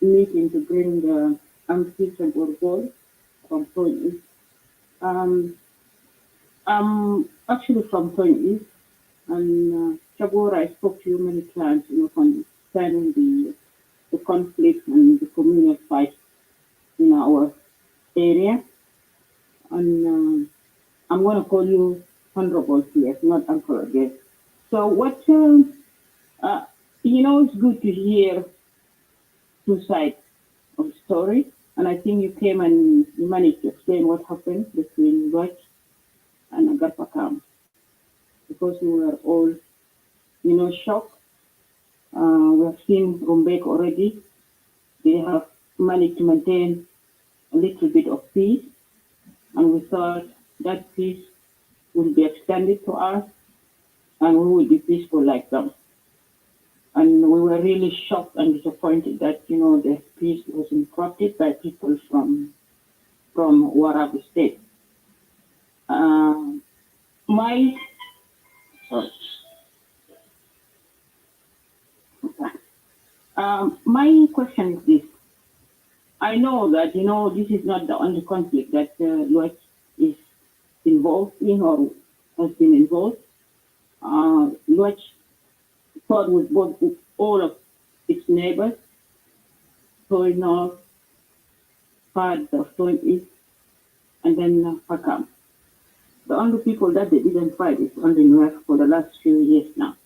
meeting to bring the MPs and Caguor Bol from Tonj East. I'm actually from Tonj East, and Caguor, I spoke to you many times, concerning the conflict and the communal fight in our area. And I'm going to call you Honorable here, not Uncle again. So what, it's good to hear two sides of the story. And I think you came and you managed to explain what happened between Luacjang and Pakaam. Because we were all, shocked. We have seen Rumbek already. They have managed to maintain a little bit of peace. And we thought that peace will be extended to us and we will be peaceful like them. And we were really shocked and disappointed that, the peace was interrupted by people from Warabi State. My question is this. I know that, this is not the only conflict that Luacjang is involved in or has been involved. Luacjang fought with all of its neighbors, Tonj North, part of Tonj East, and then Pakaam. The only people that they didn't fight is only Nuer for the last few years now.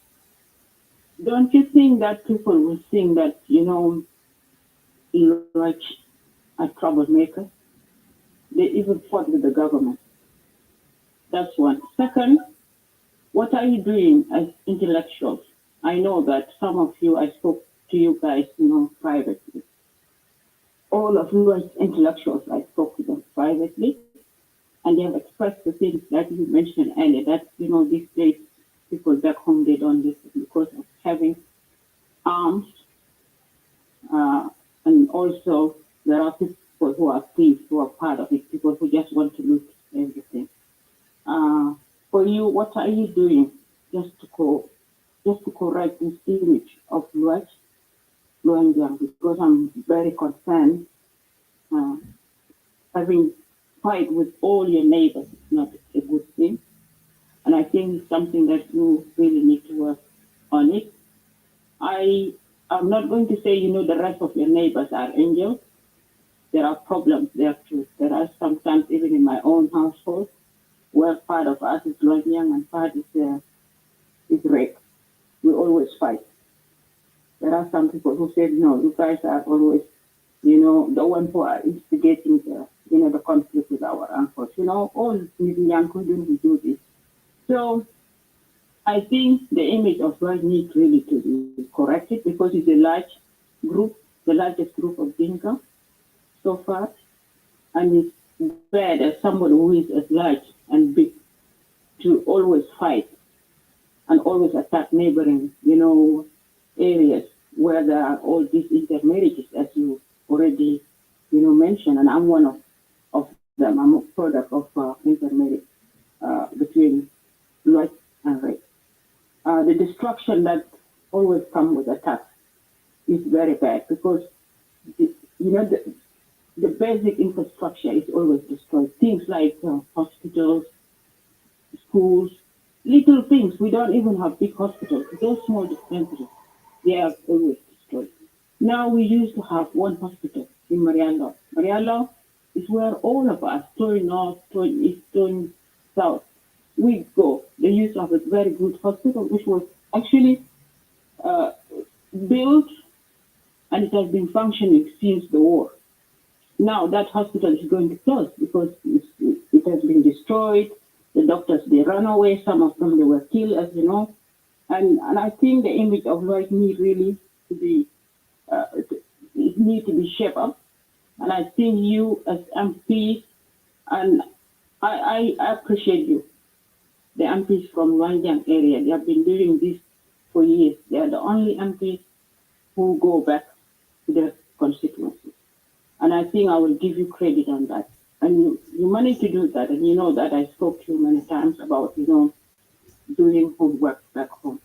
Don't you think that people will think that, Luacjang are troublemakers? They even fought with the government. That's one. Second, what are you doing as intellectuals? I know that some of you, I spoke to you guys, privately. All of you as intellectuals, I spoke to them privately, and they have expressed the things that you mentioned earlier, that, these days, people back home, they don't listen because of having arms, and also there are people who are thieves, who are part of it, people who just want to loot everything. For you, what are you doing just to correct this image of Luacjang? Because I'm very concerned having fight with all your neighbors is not a good thing. And I think it's something that you really need to work on it. I'm not going to say, the rest of your neighbors are angels. There are problems there too. There are sometimes even in my own household where part of us is Luacjang and part is rape. We always fight. There are some people who said, no, you guys are always, the ones who are instigating the conflict with our uncles. All young children who do this. So I think the image of Luacjang needs really to be corrected because it's a large group, the largest group of Dinka so far. And it's bad as somebody who is as large and big to always fight and always attack neighboring, areas where there are all these intermarriages, as you already, mentioned. And I'm one of them. I'm a product of intermarriage between Luach and rape. The destruction that always comes with attacks is very bad because, the basic infrastructure is always destroyed. Things like hospitals, schools, little things. We don't even have big hospitals. Those small dispensaries, they are always destroyed. Now we used to have one hospital in Marialo. Marialo is where all of us, Tonj North, Tonj East, Tonj South, we go. They used to have a very good hospital, which was actually built and it has been functioning since the war. Now that hospital is going to close because it has been destroyed. The doctors, they ran away. Some of them, they were killed, as you know. And I think the image of Luach needs really to be, it needs to be shaped up. And I think you as MP, and I appreciate you, the MPs from Luacjang area. They have been doing this for years. They are the only MPs who go back to their constituencies. And I think I will give you credit on that. And you managed to do that. And you know that I spoke to you many times about, doing homework back home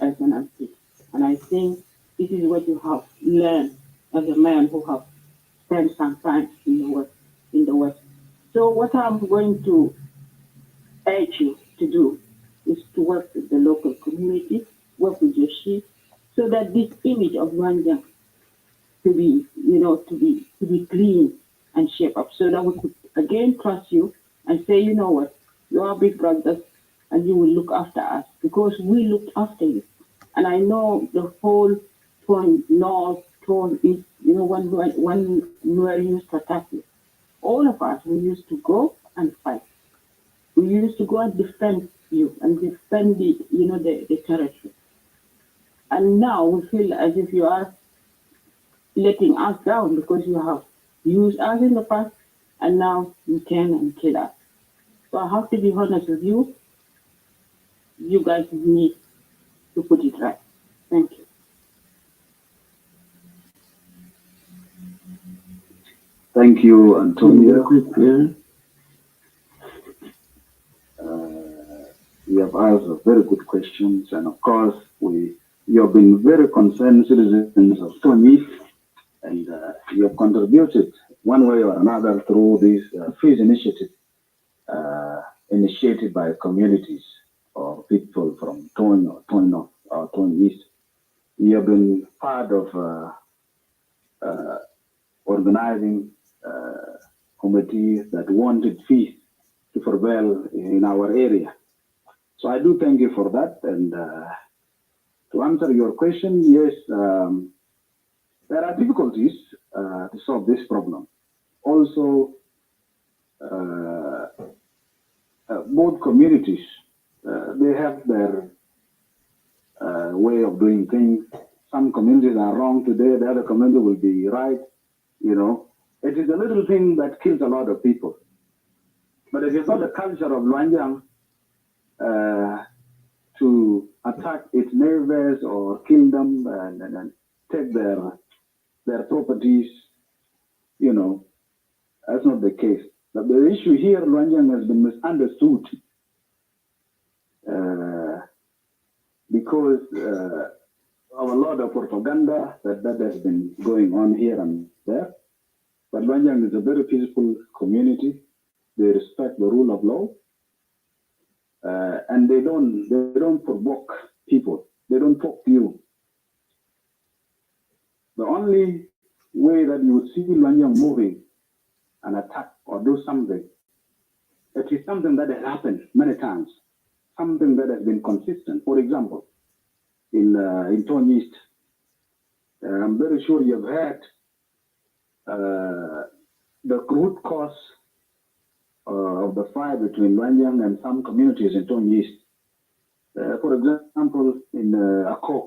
as an MP. And I think this is what you have learned as a man who have spent some time in the West. So what I'm going to urge you to do is to work with the local community, work with your chief, so that this image of Luacjang to be, to be clean and shape up, so that we could again trust you and say, you know what, you are big brothers and you will look after us because we looked after you. And I know the whole Tonj North, Tonj East, when Nuer used to attack you, all of us, we used to go and fight. We used to go and defend you and defend the territory. And now we feel as if you are letting us down because you have used us in the past and now you can and kill us. So I have to be honest with you. You guys need to put it right. Thank you. Thank you, Antonio. You have asked very good questions, and of course, you have been very concerned citizens of Tonj East, and you have contributed one way or another through this peace initiative initiated by communities or people from Tonj or Tonj North or Tonj East. You have been part of organizing committees that wanted peace to prevail in our area. So I do thank you for that. And to answer your question, yes, there are difficulties to solve this problem. Also, both communities, they have their way of doing things. Some communities are wrong today, the other community will be right. It is a little thing that kills a lot of people. But it is not the culture of Luacjang to attack its neighbors or kill them and take their properties. That's not the case. But the issue here, Luacjang has been misunderstood because of a lot of propaganda that has been going on here and there. But Luacjang is a very peaceful community. They respect the rule of law, and they don't provoke people. They don't poke you. The only way that you would see Luacjang moving and attack or do something, it is something that has happened many times, something that has been consistent. For example, in Tonj East, I'm very sure you've heard the root cause of the fight between Luacjang and some communities in Tonj East. For example, in Akok,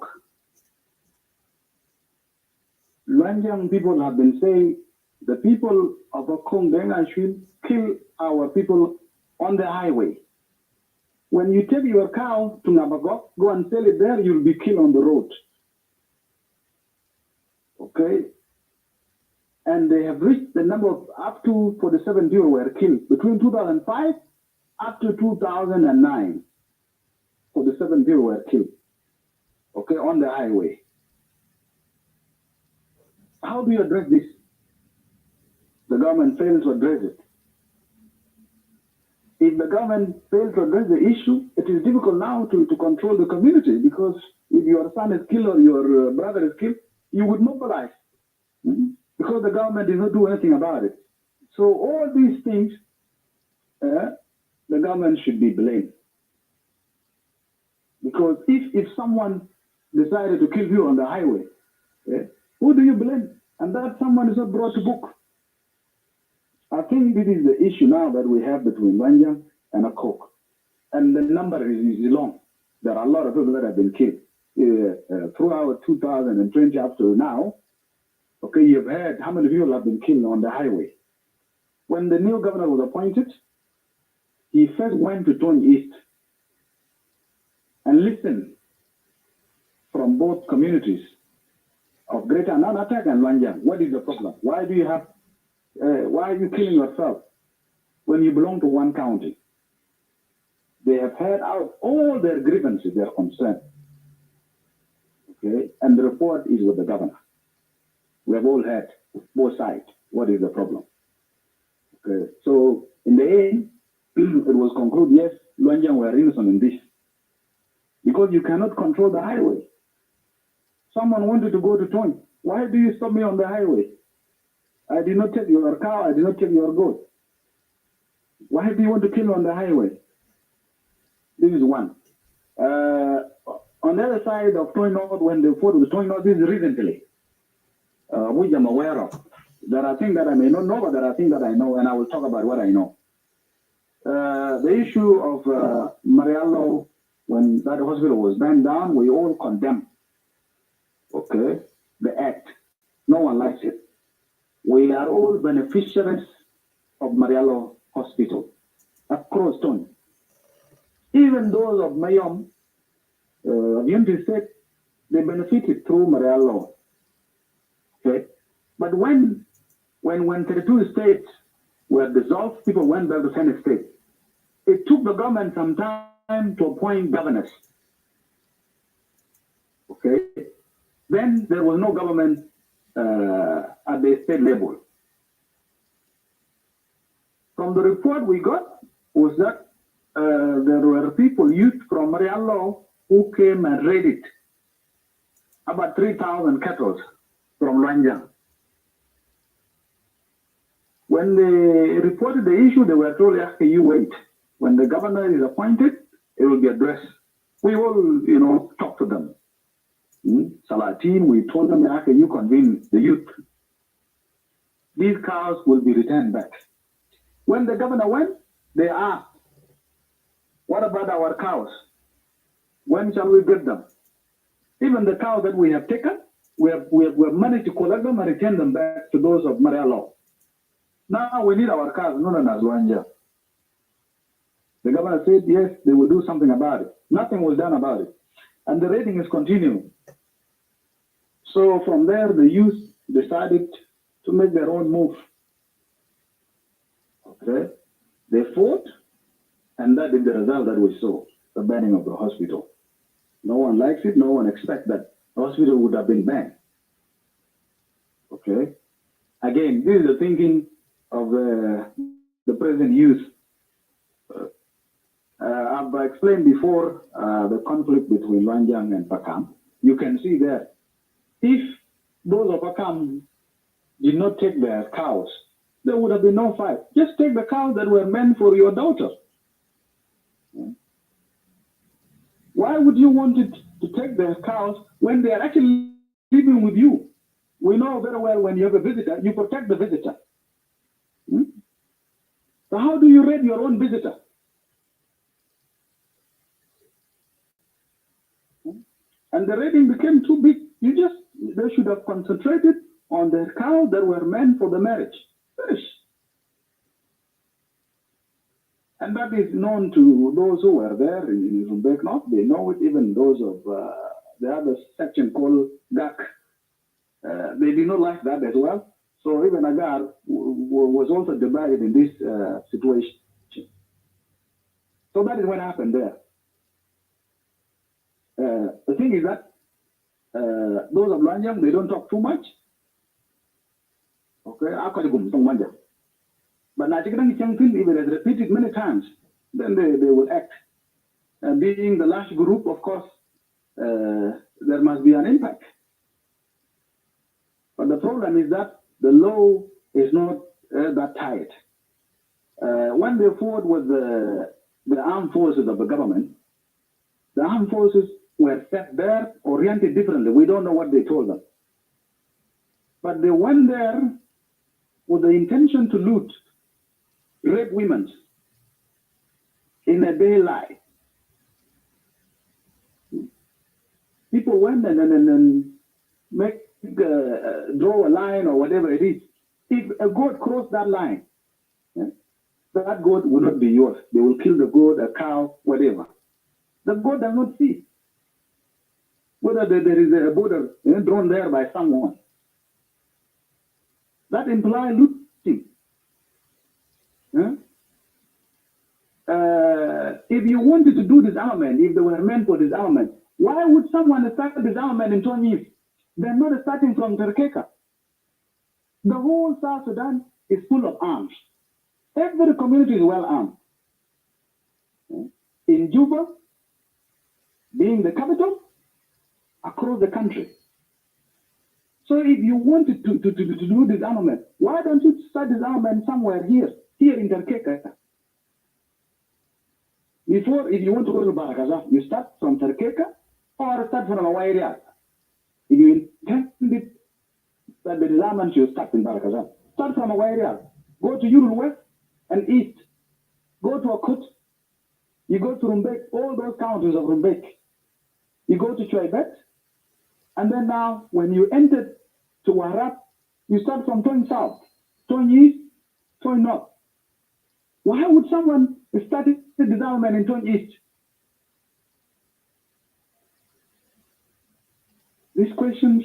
Luacjang people have been saying the people of Akok should kill our people on the highway. When you take your cow to Nabagok, go and sell it there, you'll be killed on the road. Okay? And they have reached the number of up to 47 people were killed between 2005 up to 2009. 47 people were killed. Okay, on the highway. How do you address this? The government fails to address it. If the government fails to address the issue, it is difficult now to control the community, because if your son is killed or your brother is killed, you would mobilize. Because the government did not do anything about it. So all these things, the government should be blamed. Because if someone decided to kill you on the highway, who do you blame? And that someone is not brought to book. I think this is the issue now that we have between Luacjang and Akok. And the number is long. There are a lot of people that have been killed throughout 2020 up to now. Okay, you've heard how many people have been killed on the highway. When the new governor was appointed, he first went to Tonj East and listened from both communities of Greater Nanatak and Luacjang. What is the problem? Why do you have? Why are you killing yourself when you belong to one county? They have heard out all their grievances, their concerns. Okay, and the report is with the governor. We have all heard both sides. What is the problem? Okay, so in the end, it was concluded, yes, Luacjang were innocent in this. Because you cannot control the highway. Someone wanted to go to Tonj. Why do you stop me on the highway? I did not take your cow, I did not take your goat. Why do you want to kill on the highway? This is one. On the other side of Tonj North, when they fought with Tonj North, this is recently, which I'm aware of. There are things that I may not know, but there are things that I know, and I will talk about what I know. The issue of Mariello, when that hospital was burned down, we all condemn, okay, the act. No one likes it. We are all beneficiaries of Mariello Hospital across Tonj. Even those of Mayom, Unity State, they benefited through Mariello. Okay? But when 32 states were dissolved, people went back to 10 states. It took the government some time to appoint governors. Okay? Then there was no government at the state level. From the report we got was that there were people, youth from Mariello, who came and raided about 3,000 cattle from Luacjang. When they reported the issue, they were told, okay, you wait. When the governor is appointed, it will be addressed. We all, talk to them. Salatin, we told them, okay, you convene the youth. These cows will be returned back. When the governor went, they asked, what about our cows? When shall we get them? Even the cows that we have taken, we have managed to collect them and return them back to those of Mariello. Now we need our cows, not as Luacjang. The governor said, yes, they will do something about it. Nothing was done about it. And the raiding is continuing. So from there, the youth decided to make their own move. Okay? They fought, and that is the result that we saw, the burning of the hospital. No one likes it. No one expects that the hospital would have been burned. Okay? again, this is the thinking of the present youth. I've explained before the conflict between Luacjang and Pakaam. You can see there, if those of Pakaam did not take their cows, there would have been no fight. Just take the cows that were meant for your daughter. Why would you want it to take their cows when they are actually living with you? We know very well when you have a visitor, you protect the visitor. So how do you rate your own visitor? And the rating became too big. They should have concentrated on the cows that were meant for the marriage. Finish. And that is known to those who were there in Rumbek North. They know it, even those of the other section called GAC. They did not like that as well. So even Agar was also divided in this situation. So that is what happened there. The thing is that those of Luacjang, they don't talk too much. Okay, but if it is repeated many times, then they will act. Being the large group, of course, there must be an impact. But the problem is that the law is not that tight. When they fought with the armed forces of the government, the armed forces were set there, oriented differently. We don't know what they told them. But they went there with the intention to loot, rape women in a daylight. People went and make draw a line or whatever it is. If a goat crossed that line, that goat will not be yours. They will kill the goat, a cow, whatever. The goat does not see whether there is a border drawn there by someone. That implies looting. If you wanted to do disarmament, if they were meant for disarmament, why would someone start disarmament in Tonj E? They're not starting from Terkeka. The whole South Sudan is full of arms. Every community is well armed. In Juba, being the capital, across the country. So if you wanted to do disarmament, why don't you start disarmament somewhere here in Terkeka? Before, if you want to go to Barakaza, you start from Terkeka or start from Awairia. If you intended that the disarmament should start in Barakaza, start from Awairia. Go to Urul West and East. Go to Akut. You go to Rumbek, all those counties of Rumbek. You go to Chuaibet. And then now, when you enter to Warab, you start from Tonj South, Tonj East, Tonj North. Why would someone start the disarmament in Tonj East? These questions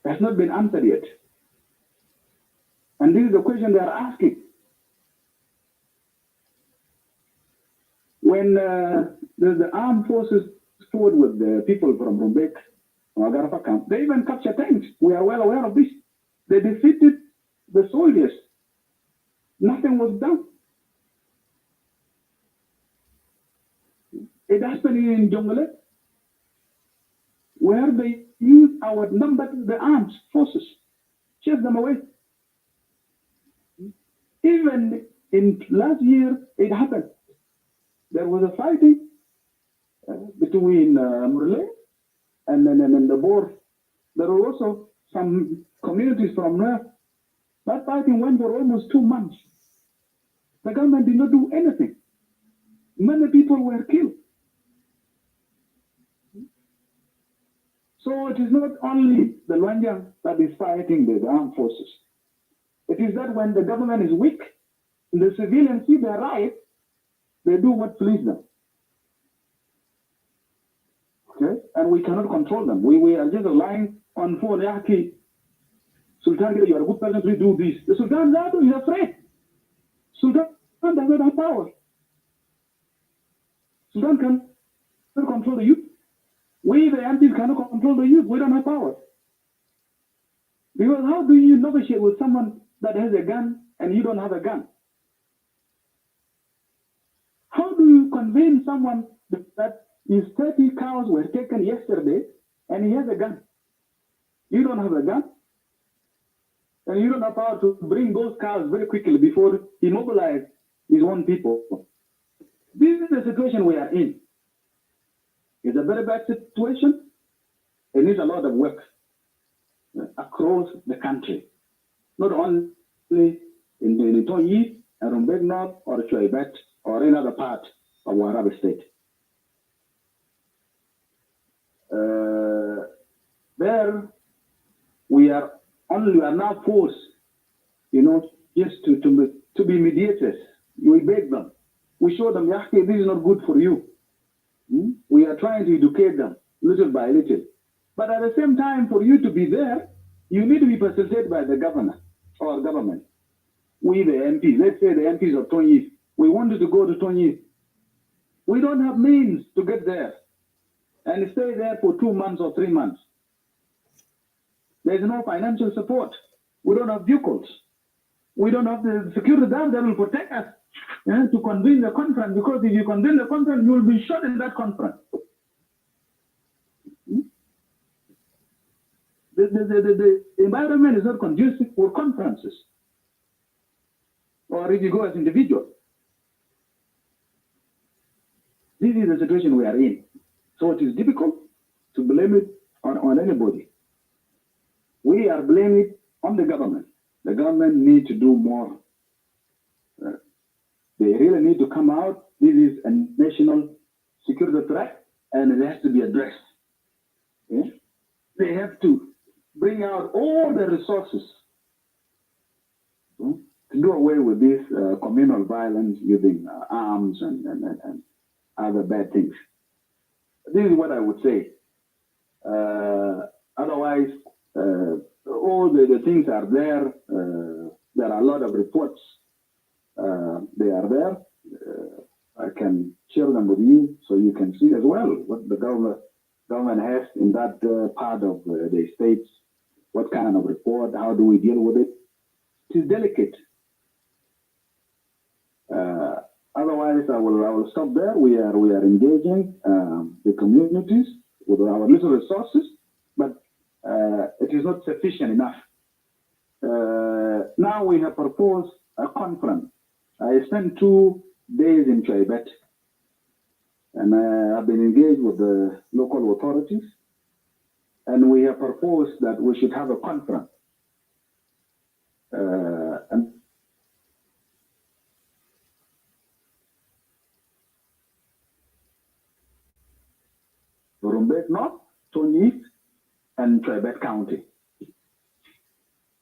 has not been answered yet. And this is the question they are asking. When the armed forces fought with the people from Rumbek, they even captured tanks. We are well aware of this. They defeated the soldiers. Nothing was done. It happened in Jonglei, where they used our numbers, the armed forces, chased them away. Even in last year, it happened. There was a fighting between Murle and the Bor. There were also some communities from North. That fighting went for almost 2 months. The government did not do anything. Many people were killed. So it is not only the Luacjang that is fighting the armed forces. It is that when the government is weak, the civilians see their rights, they do what pleases them. Okay? And we cannot control them. We are just relying on phone. Sultan, you are a good person to do this. The Sultan is afraid. Sultan does not have power. Sultan cannot control the youth. We, the MPs, cannot control the youth. We don't have power. Because how do you negotiate with someone that has a gun and you don't have a gun? How do you convince someone that his 30 cows were taken yesterday and he has a gun? You don't have a gun? And you don't have power to bring those cows very quickly before he mobilizes his own people. This is the situation we are in. It's a very bad situation. It needs a lot of work across the country, not only in Tonj E and Rumbek North or Chuaibet or any other part of Warab State. There, we are now forced, just to be mediators. We beg them. We show them, this is not good for you. We are trying to educate them little by little. But at the same time, for you to be there, you need to be facilitated by the governor or government. We, the MPs, let's say the MPs of Tonj E, we wanted to go to Tonj E. We don't have means to get there and stay there for 2 months or 3 months. There's no financial support. We don't have vehicles. We don't have the security guard that will protect us to convene the conference, because if you convene the conference, you will be shot in that conference. The environment is not conducive for conferences, or if you go as individuals. This is the situation we are in. So it is difficult to blame it on anybody. We are blaming it on the government. The government needs to do more. They really need to come out. This is a national security threat, and it has to be addressed. Yeah? They have to bring out all the resources to do away with this communal violence using arms and other bad things. This is what I would say. Otherwise, all the things are there. There are a lot of reports. They are there. I can share them with you so you can see as well what the government has in that part of the states. What kind of report? How do we deal with it? It is delicate. Otherwise, I will stop there. We are engaging the communities with our little resources, but it is not sufficient enough. Now we have proposed a conference. I spent 2 days in Chuaibet, and I've been engaged with the local authorities, and we have proposed that we should have a conference. And Rumbek North, Tonj E, and Chuaibet County.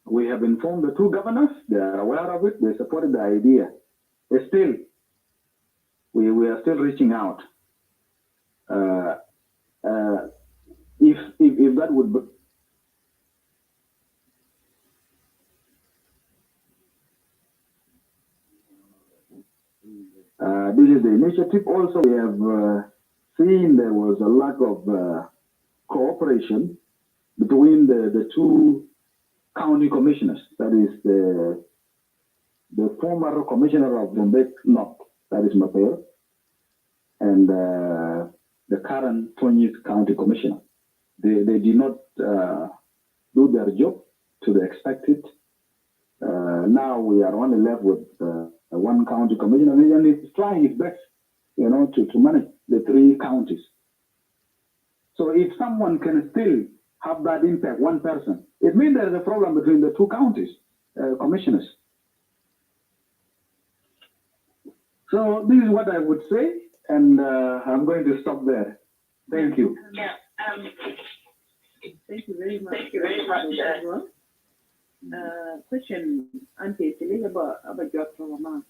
We have informed the 2 governors. They are aware of it. They supported the idea. But still, we are still reaching out. If that would be, this is the initiative. Also, we have seen there was a lack of cooperation between the 2 county commissioners. That is the former commissioner of Rumbek North, that is Mapeo, and the current Tonj E County commissioner. They did not do their job to the expected. Now we are only left with 1 county commissioner, and he's trying his best, to manage the 3 counties. So if someone can still have that impact, 1 person, it means there is a problem between the 2 counties commissioners. So this is what I would say, and I'm going to stop there. Thank you. Thank you very much. Thank you very much. Question, Auntie, it's about job trauma.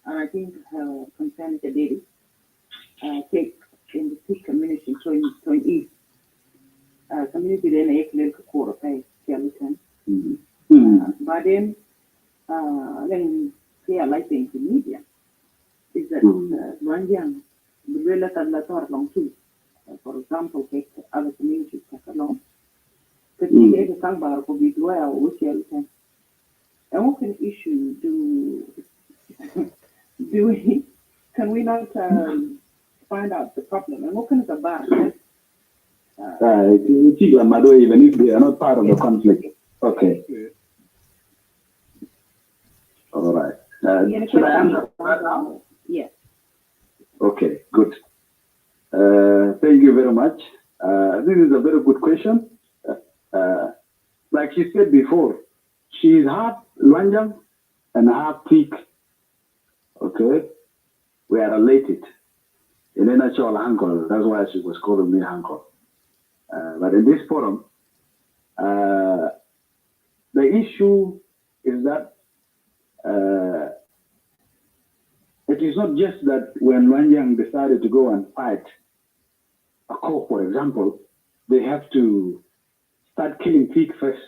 And I think her concern is a daily take in the 2 communities, Tonj E. Community then a clear core of a skeleton. But then they are lighting the media. Is that one young, the relative long too. For example, take other communities take along. the Sangbar will be dwell with you. And what can issue can we not find out the problem? And what can the bar? Even if they are not part of the conflict. Okay. All right. Should I answer that now? Yes. Okay, good. Thank you very much. This is a very good question. Like she said before, she is half Luacjang and half Peak. Okay? We are related. In a natural uncle, that's why she was calling me uncle. But in this forum, the issue is that it is not just that when Luacjang decided to go and fight a coup, for example, they have to start killing Peak first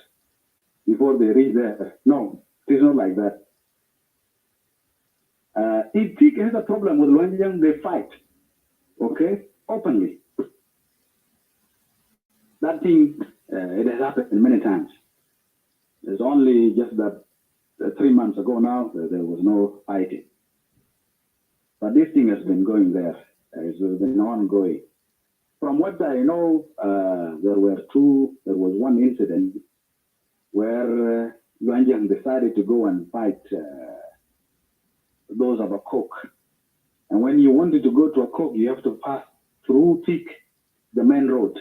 before they reach there. No, it is not like that. If Peak has a problem with Luacjang, they fight, okay, openly. That thing, it has happened many times. It's only just that 3 months ago now, there was no fighting. But this thing has been going there. It's been ongoing. From what I know, there was one incident where Luacjang decided to go and fight those of a cook. And when you wanted to go to a cook, you have to pass through Peak, the main road.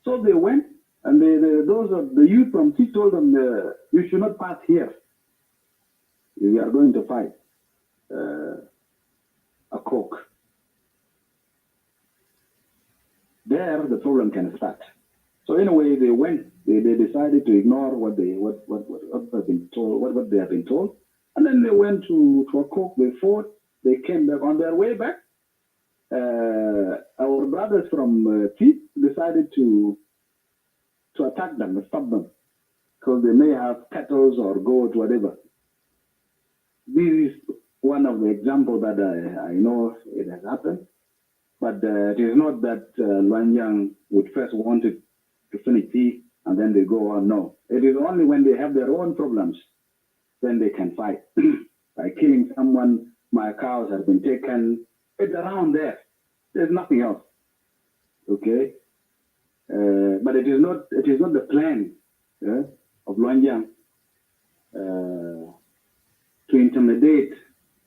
So they went, and those of the youth from Peak told them, you should not pass here. We are going to fight a cook. There, the problem can start. So anyway, they went. They decided to ignore what they have been told, and then they went to a cook. They fought. They came back. On their way back, our brothers from Peak decided to attack them and stop them because they may have cattle or goats, whatever. This is one of the examples that I know it has happened, but it is not that Luacjang would first wanted to finish Peak and then they go on. No, it is only when they have their own problems then they can fight. By killing someone, my cows have been taken. It's around there. There's nothing else. Okay, but it is not the plan of Luacjang to intimidate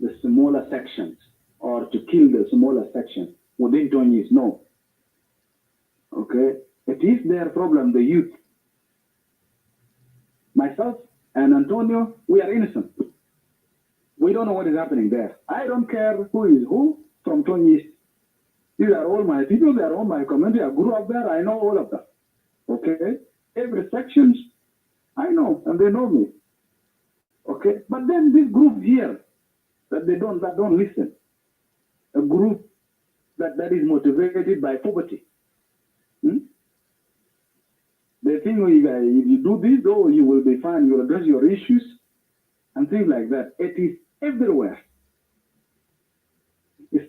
the smaller sections or to kill the smaller sections within Tonj E. No. Okay, it is their problem, the youth. Myself and Antonio, we are innocent. We don't know what is happening there. I don't care who is who from Tonj E. These are all my people, they are all my community. I grew up there, I know all of them. Okay? Every section, I know, and they know me. Okay? But then this group here, that don't listen. A group that is motivated by poverty. They think if you do this, though, you will be fine, you will address your issues, and things like that. It is everywhere.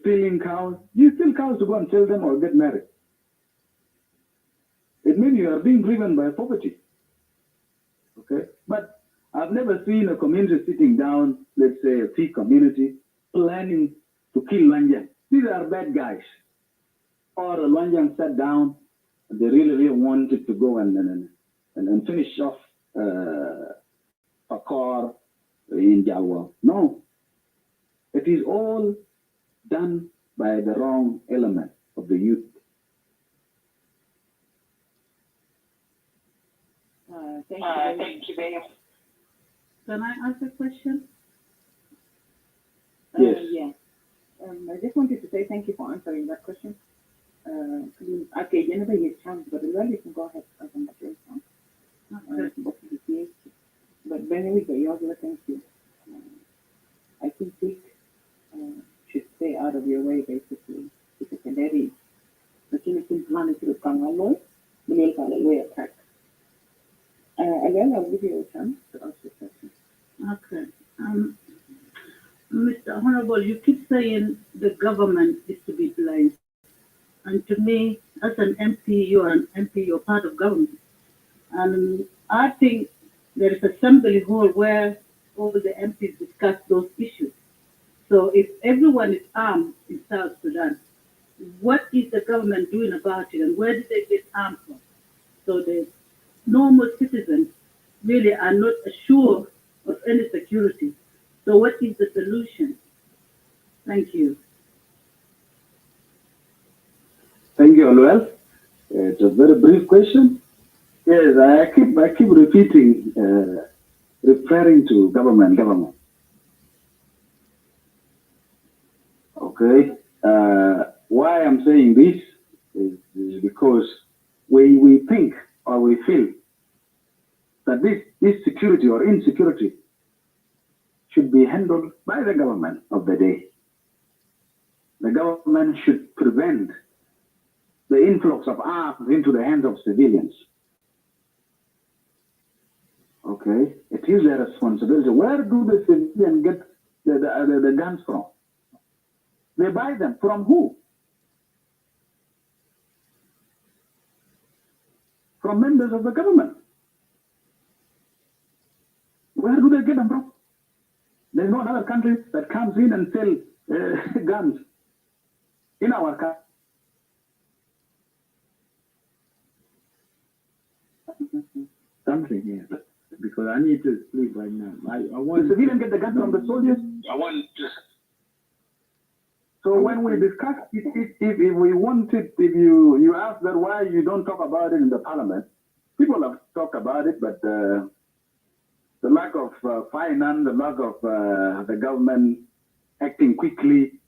Stealing cows. You steal cows to go and sell them or get married. It means you are being driven by poverty. Okay? But I've never seen a community sitting down, let's say a Peak community, planning to kill Luacjang. These are bad guys. Or a Luacjang sat down, and they really wanted to go and finish off Caguor in Caguor. No. It is all done by the wrong element of the youth. Thank you very much. Can I ask a question? Yes. Yeah. I just wanted to say thank you for answering that question. Okay, Jennifer, you chance, but really you can go ahead and make your chance. But anyway, you thank you. I think Peak should stay out of your way, basically. It's a canary. But you can plan it to the Kangaloy, the Milk Hallelujah attack. Again, I'll give you a chance to ask the question. Okay. Mr. Honorable, you keep saying the government is to be blamed. And to me, as an MP, you're an MP, you're part of government. And I think there is assembly hall where all the MPs discuss those issues. So if everyone is armed in South Sudan, what is the government doing about it and where did they get armed from? So the normal citizens really are not assured of any security. So what is the solution? Thank you. Thank you, Oluel. It's a very brief question. Yes, I keep repeating, referring to government. Okay. Why I'm saying this is because we think or we feel that this security or insecurity should be handled by the government of the day. The government should prevent the influx of arms into the hands of civilians. Okay, it is their responsibility. Where do the civilians get the guns from? They buy them from who? From members of the government. Where do they get them from? There's no other country that comes in and sells guns in our country. Something here, because I need to sleep right now. I want the civilian get the gun from the soldiers. I want to. So when we discuss if we want it, if you ask that why you don't talk about it in the parliament, people have talked about it, but the lack of finance, the lack of the government acting quickly,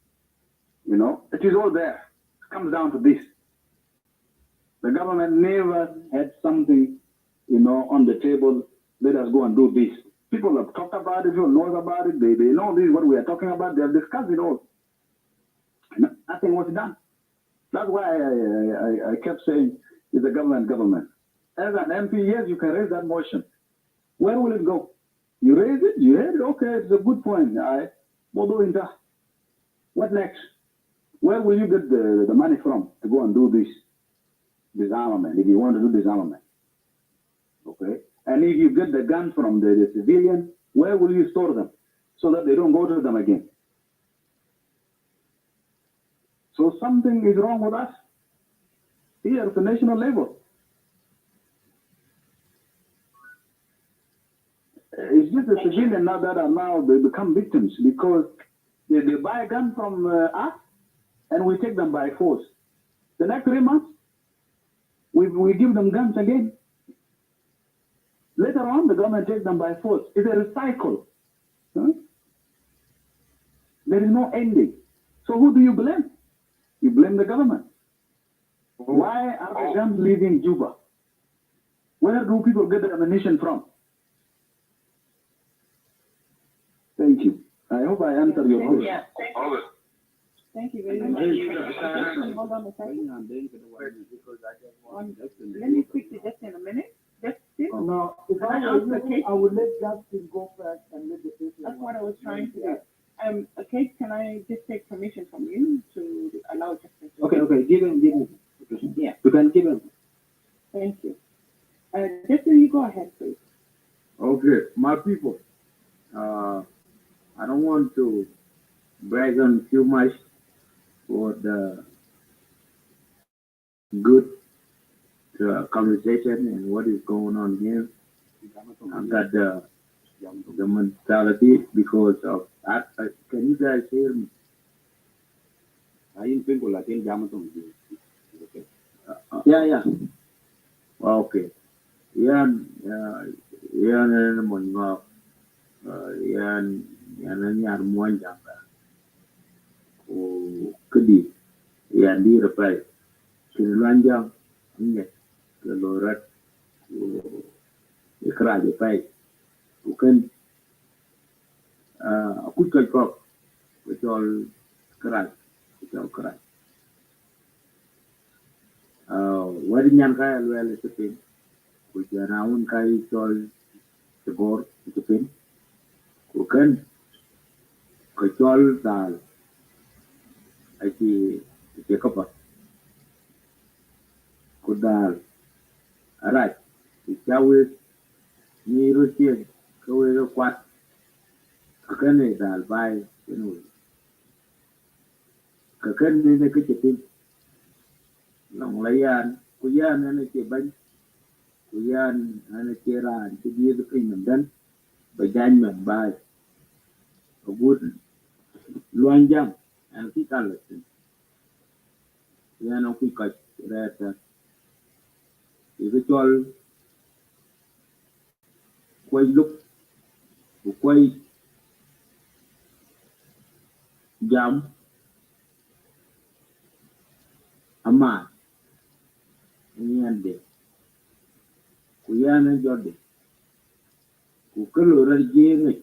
it is all there. It comes down to this. The government never had something, on the table. Let us go and do this. People have talked about it, people know about it, they know this is what we are talking about, they have discussed it all. Nothing was done. That's why I kept saying it's a government. As an MP, yes, you can raise that motion. Where will it go? You raise it, you heard it, okay, it's a good point. What next? Where will you get the money from to go and do this disarmament, if you want to do disarmament? Okay? And if you get the guns from the civilian, where will you store them so that they don't go to them again? So something is wrong with us here at the national level. It's just the civilians now that are now, they become victims because they buy a gun from us and we take them by force. The next 3 months, we give them guns again. Later on, the government takes them by force. It's a recycle. Huh? There is no ending. So who do you blame? You blame the government. Why are the guns leaving Juba? Where do people get the ammunition from? Thank you. I hope I answered your question. Yeah, thank you very much. Hold on a second. Let me quickly, just in a minute. No, if I were you, I would let Justin go first and let the people. That's what I was trying to do. Okay, can I just take permission from you to allow Justin to? Okay, give him. Yeah. You can give him. Thank you. Justin, you go ahead, please. Okay, my people. I don't want to brag on too much for the good conversation and what is going on here. I got the mentality because of that. Can you guys hear me? Yeah. Okay. Yan Mwanjanga. Kudi. Yan di reply. Kinlanjang. Nyet. Lorat. Ikraje pai. Bukan. Aku cakap. Betul keras. Betul keras. Wadi nyan kaya luel itupin. Kujanaun kaya sol Caguor itupin. Bukan. Kecol dal. Aji kapat. kudal arai chawe ni rotie kawe ro kwat kakane dal bai kenu kakane ne ke tin long layan kuyan ne ke ban kuyan ne ke ran ke di ke dan ba jan men bai gut luanjang an ki kalatin yana ku ka reta ke chol koy luk koy jam ama nyande ku yana jodde ku kelo rar jenge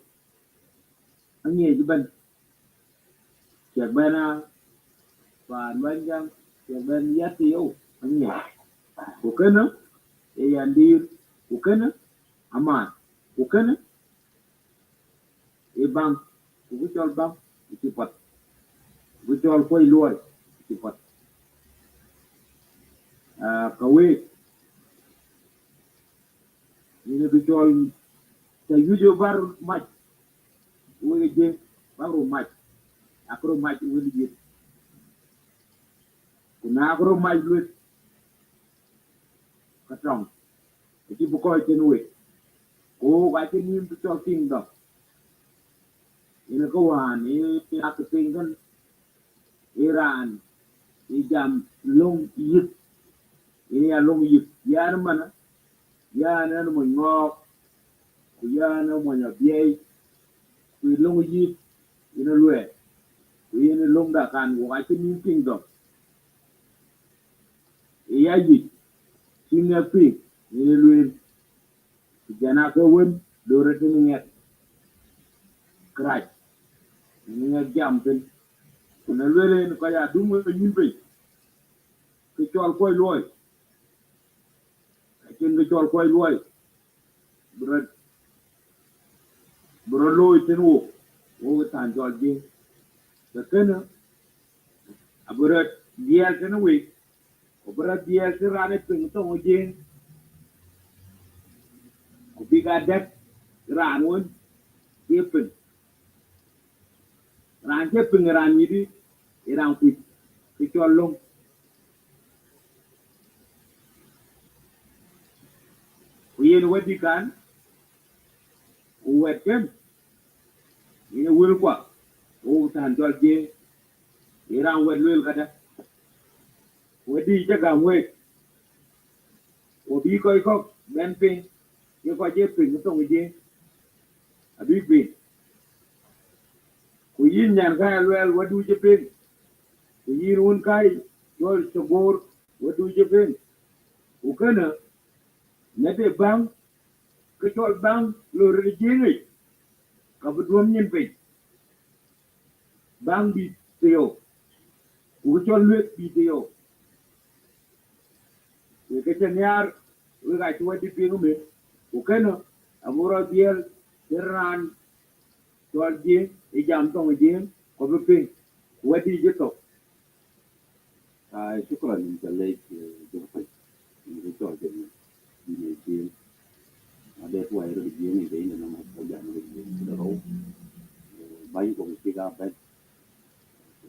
anye jiban ke bana pa luanjang ke ban yati yo anye ku kana e yandir ku kana ama ku kana e bang ku chol bang ki pat ku chol koy loy ki pat ka we ni ku chol ta video bar match we je baru match akro match we je kuna akro match we ka tong ki bu ko chen we ko ga chen ni ku chol king do ni ko wa ni ak ping kan Iran jam long yit ini ya long yit ya mana ya na mo ngok ku ya na mo nya biei ku long yit ina lue ku ina long da kan wa chen ni ping do ya yit singa ping ina lue jana ka won do re ni nget kraj ni nget jam ten kuna lue ni ko ya du mo nyin pe ke chol koy loy chen ke chol koy loy bro bro loy ten wo tan jol ji ke kana aburat dia ten we aburat dia serane ping to je ku biga dak ran won ke ping ran ke ping ran ni di ran ku ke chol long ku yen wadi kan wet kem ni wel kwa wo tan jol je ran wet lel kada wadi jaga we wo bi koy ko ben ping ye ko je ping to je abi ping ku yin nyan ka lel wadu je ping ku yin un kai jol chogor wadu je ping ku kana na de bang ke jol bang lo re je ngi ka bu dom nyin pe bang bi teo ku jol lek bi teo ke chen yar we ga chi wadi ping me ku kana amuro biel ran jol je e jam to je ko bu ping wadi je to شكرا لك جرفت رجوع جميل ada tuai religion ni dei na ma bayan religion da ro bai ko ki ga ba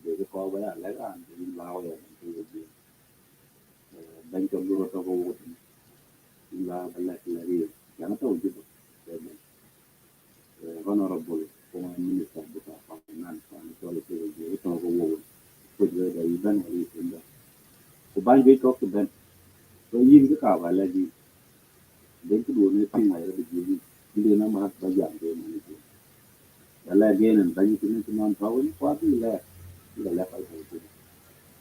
de ko ba ya la an ni lao ya ni ban ko lu to ko la ba la la ri ya na to ji honorable ko minister of finance and policy ji to ko wo ko de da iban ri da ko ban be ko ben ko yin ka ba la ji den ko do ne tin mai religion ni na ma ba ya de ni là gen and bang to non power what is that the level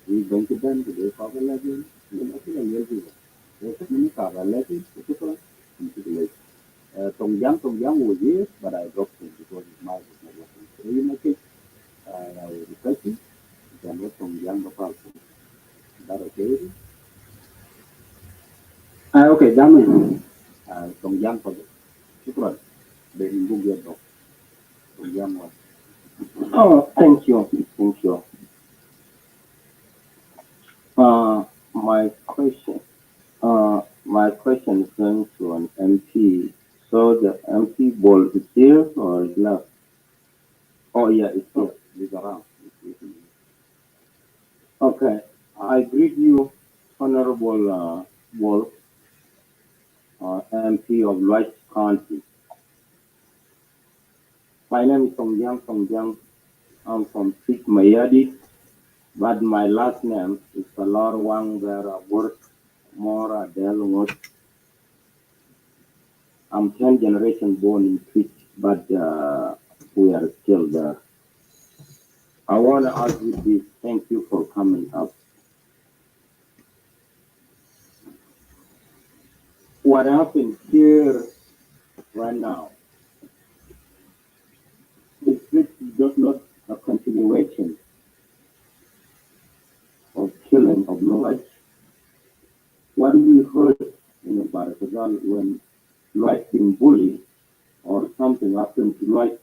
we going to bend the power level the level there's many power level to tong yang was here but I dropped it because it's my business so you make it I request you can what tong yang about that okay okay jamin tong yang for the shukran then you get tong yang was Oh, thank you. Thank you. My question My question is going to an MP. So the MP Bol is here or is left? Oh yeah, it's here. He's around. Okay. I greet you, Honorable Bol, MP of Luacjang County. My name is Tongjang. I'm from Sik Mayadi, but my last name is Kalor Wang Vera Burk Mora Delungot. I'm 10 generation born in Twitch, but we are still there. I want to ask you this. Thank you for coming up. What happened here right now? This is just not a continuation of killing of knowledge. What we heard in Barakazal when life being bullied or something happened to life,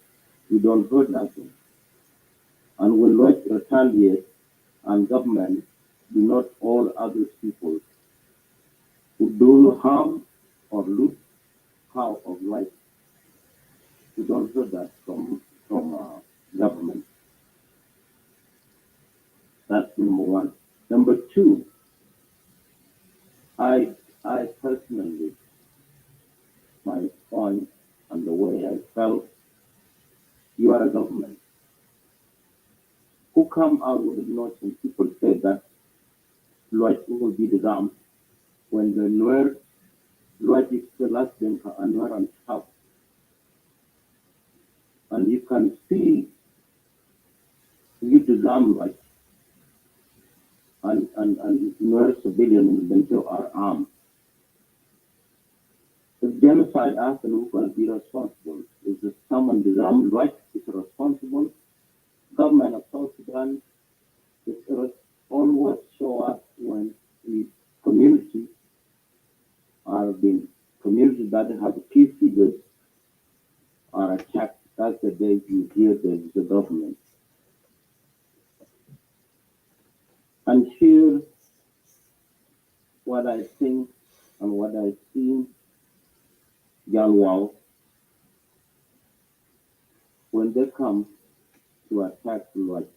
we don't heard nothing. And when life retaliates and government do not all other people who do harm or lose how of life, we don't hear that from government. That's number one. Number two, I personally, my point and the way I felt, you are a government who come out with a notion. People say that Lloyd will be the dam when the Nuer Lloyd is the last banker and Nuer on top. And you can see you the dam Lloyd and Nuer civilians themselves are armed. If genocide happens, who can be responsible? Is it someone designed right is responsible? Government of South Sudan is always show up when the community are being communities that have key figures are attacked. That's the day you hear there is a government. And here, what I think and what I see, Yalwao, when they come to attack Lloyd,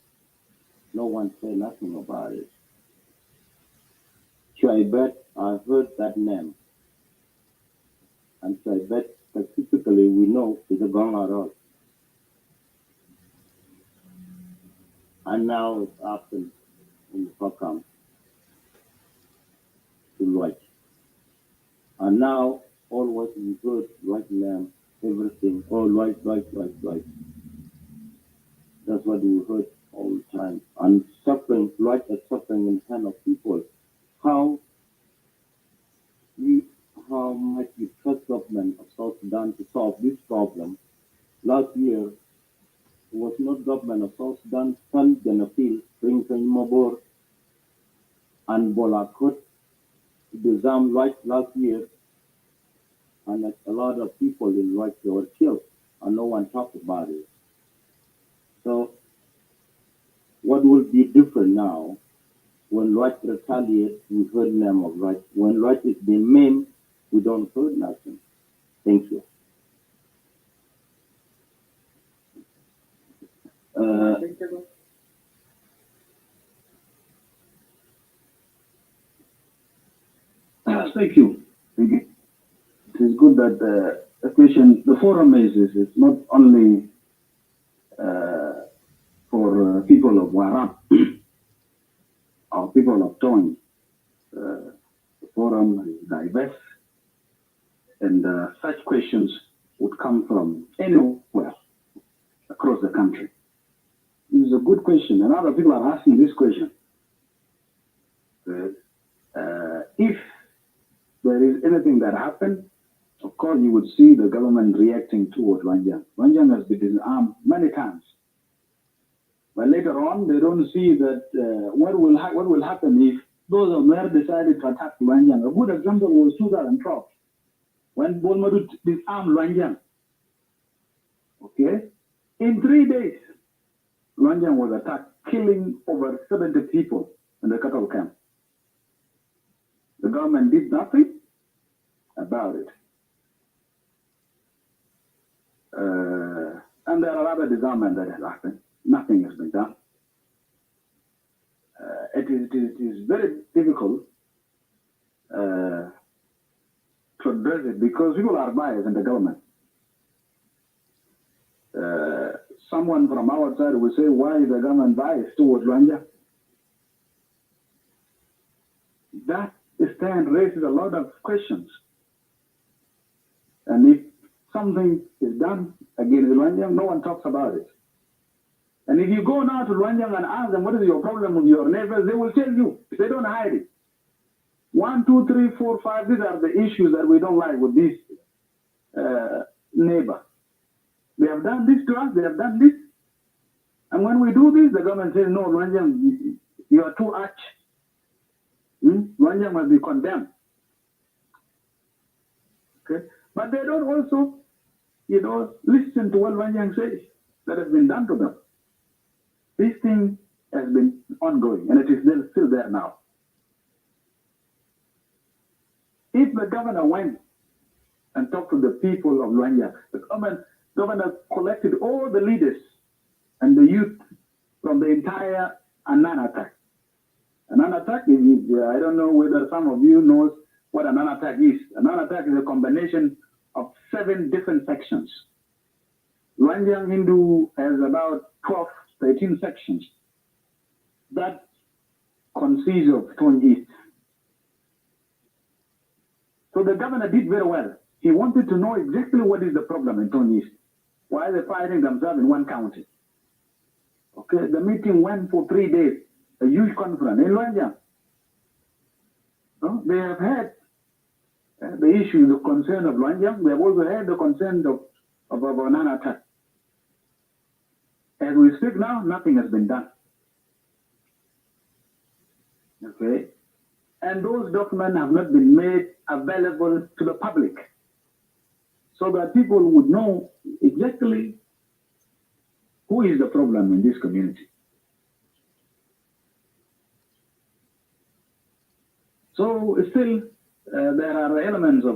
no one say nothing about it. Choibet, I heard that name. And Choibet specifically, we know is a Gonga Road. And now it's happened in Pakaam to Luacjang. And now always we heard Luacjang name, everything, oh Luacjang. That's what we heard all the time. And suffering, Luacjang is suffering in front of people. How much you trust government of South Sudan to solve this problem? Last year, it was not government of South Sudan, San Janafil, Rington Mabor, and Bolakot, the Zam Luacjang last year, and a lot of people in Luacjang were killed, and no one talked about it. So, what will be different now? When Luacjang retaliates, we heard the name of Luacjang. When Luacjang is being maimed, we don't heard nothing. Thank you. Thank you. It is good that the question, the forum is not only for people of Warab or people of Tonj. The forum is diverse, and such questions would come from anywhere across the country. This is a good question, and other people are asking this question. If there is anything that happened, of course, you would see the government reacting toward Luacjang. Luacjang has been disarmed many times. But later on, they don't see that what will happen if those of Nuer decided to attack Luacjang. A good example was 2012, when Bolmadu disarmed Luacjang. Okay? In 3 days, Luacjang was attacked, killing over 70 people in the cattle camp. The government did nothing. about it. And there are other disarmament that has happened. Nothing has been done. It is very difficult to address it because people are biased in the government. Someone from outside will say, why is the government biased towards Luacjang? That stand raises a lot of questions. And if something is done against Luacjang, no one talks about it. And if you go now to Luacjang and ask them, what is your problem with your neighbors, they will tell you. They don't hide it. 1, 2, 3, 4, 5, these are the issues that we don't like with this neighbor. They have done this to us, they have done this. And when we do this, the government says, no, Luacjang, you are too arch. Luacjang must be condemned. Okay? But they don't also, listen to what Luacjang says that has been done to them. This thing has been ongoing, and it is still there now. If the governor went and talked to the people of Luacjang, the governor collected all the leaders and the youth from the entire Anan attack. Anan attack is, I don't know whether some of you knows what Anan attack is. Anan attack is a combination of 7 different sections. Luacjang Hindu has about 12, 13 sections that consist of Tonj East. So the governor did very well. He wanted to know exactly what is the problem in Tonj East. Why are they fighting themselves in one county? Okay, the meeting went for 3 days, a huge conference in Luacjang. They have had the issue, the concern of Luacjang. They have also had the concern of Anan attack. As we speak now, nothing has been done. Okay, and those documents have not been made available to the public so that people would know exactly who is the problem in this community. So still, there are elements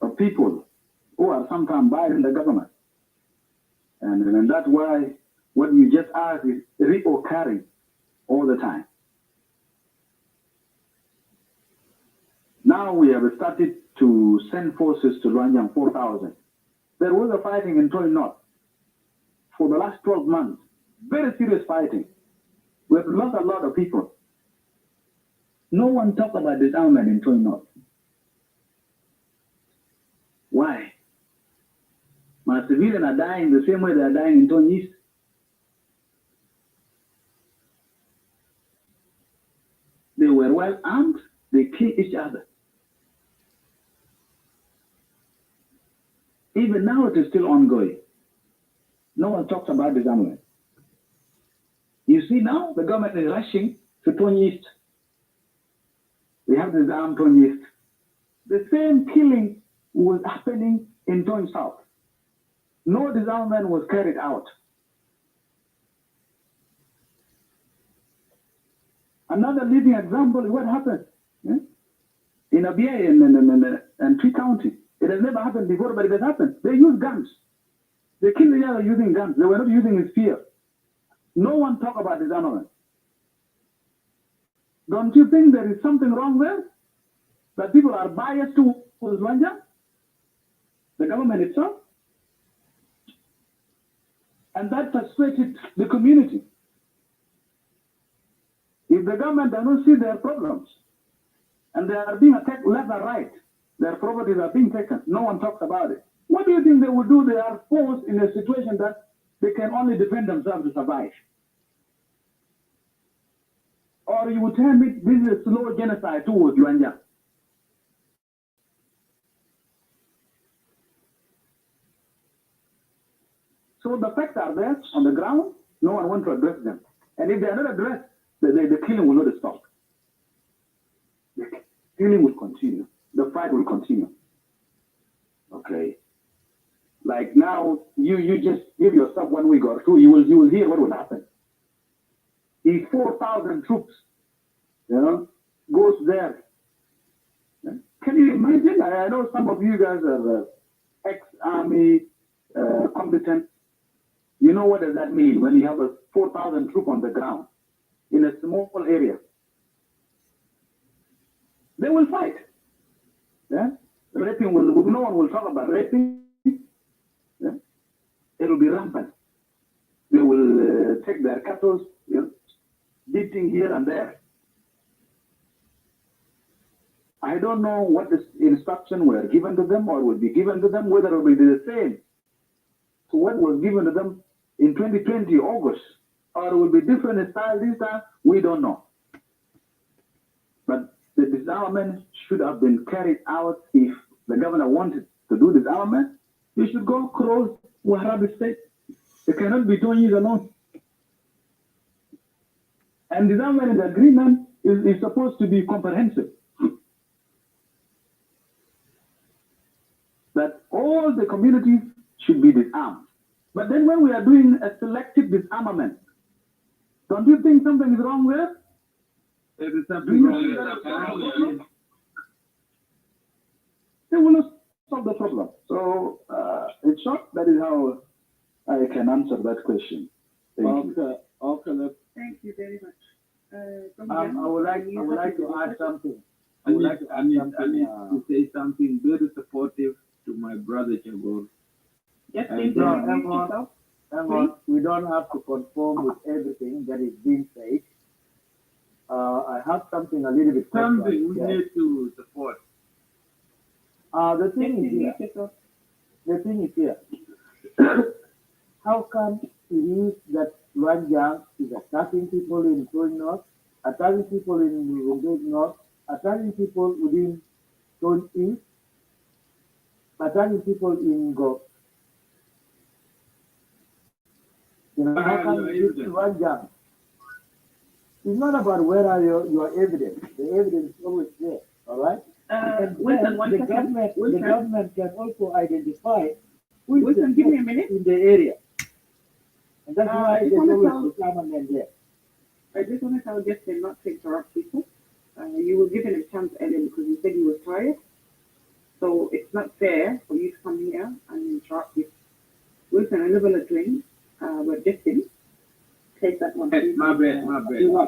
of people who are sometimes biased in the government. And that's why what you just asked is reoccurring all the time. Now we have started to send forces to Luacjang, 4,000. There was a fighting in Tonj North for the last 12 months. Very serious fighting. We have lost a lot of people. No one talked about disarmament in Tonj North. Why? My civilians are dying the same way they are dying in Tonj East. They were well armed, they killed each other. Even now it is still ongoing. No one talks about disarmament. You see now the government is rushing to Tonj East. We have to disarm Tonj East. The same killing was happening in Tonj South. No disarmament was carried out. Another living example is what happened in Abia and Tree County. It has never happened before, but it has happened. They use guns. They killed each other using guns. They were not using it spear. No one talk about disarmament. Don't you think there is something wrong there? That people are biased towards Luacjang? The government itself? And that frustrated the community. If the government does not see their problems, and they are being attacked left and right, their properties are being taken, no one talks about it. What do you think they will do? They are forced in a situation that they can only defend themselves to survive. Or you would tell me this is a slow genocide towards Luacjang. So the facts are there on the ground, no one wants to address them. And if they are not addressed, the killing will not stop. The killing will continue. The fight will continue. Okay. Like now, you just give yourself 1 week or 2, you will hear what will happen. If 4,000 troops, goes there Can you imagine? I know some of you guys are ex-army competent. You know what does that mean when you have a 4,000 troop on the ground in a small area? They will fight. Yeah? Raping will, no one will talk about raping. Yeah? It will be rampant. They will take their cattle, beating here and there. I don't know what the instruction were given to them or will be given to them, whether it will be the same to what was given to them in 2020 August, or it will be different style this time. We don't know. But the disarmament should have been carried out. If the governor wanted to do disarmament, he should go across Wahhabi state. It cannot be Tonj E alone. And disarmament agreement is supposed to be comprehensive. That all the communities should be disarmed. But then when we are doing a selective disarmament, don't you think something is wrong there? There is something wrong there. They will not solve the problem. So, in short, that is how I can answer that question. Thank you. Okay. Thank you very much. I would like to add something. I need to say something very supportive to my brother Caguor. Yes, And please. hang on. We don't have to conform with everything that is being said. I have something a little bit. Something we need to support. The thing is here. How come it is that Luacjang is attacking people in Tonj North, attacking people in Rumbek North, attacking people within Tonj East, attacking people in Go? How come it is Luacjang? It's not about where are your evidence. The evidence is always there, all right? And Wilson, the government can also identify who is Wilson, give me a minute. in the area. And that's why I there's just wanna always disarmament there. I just want to tell Justin not to interrupt people. You were given a chance earlier because you said you were tired. So it's not fair for you to come here and interrupt you. Wilson, I live on a drink, but Justin, take that one. My bad.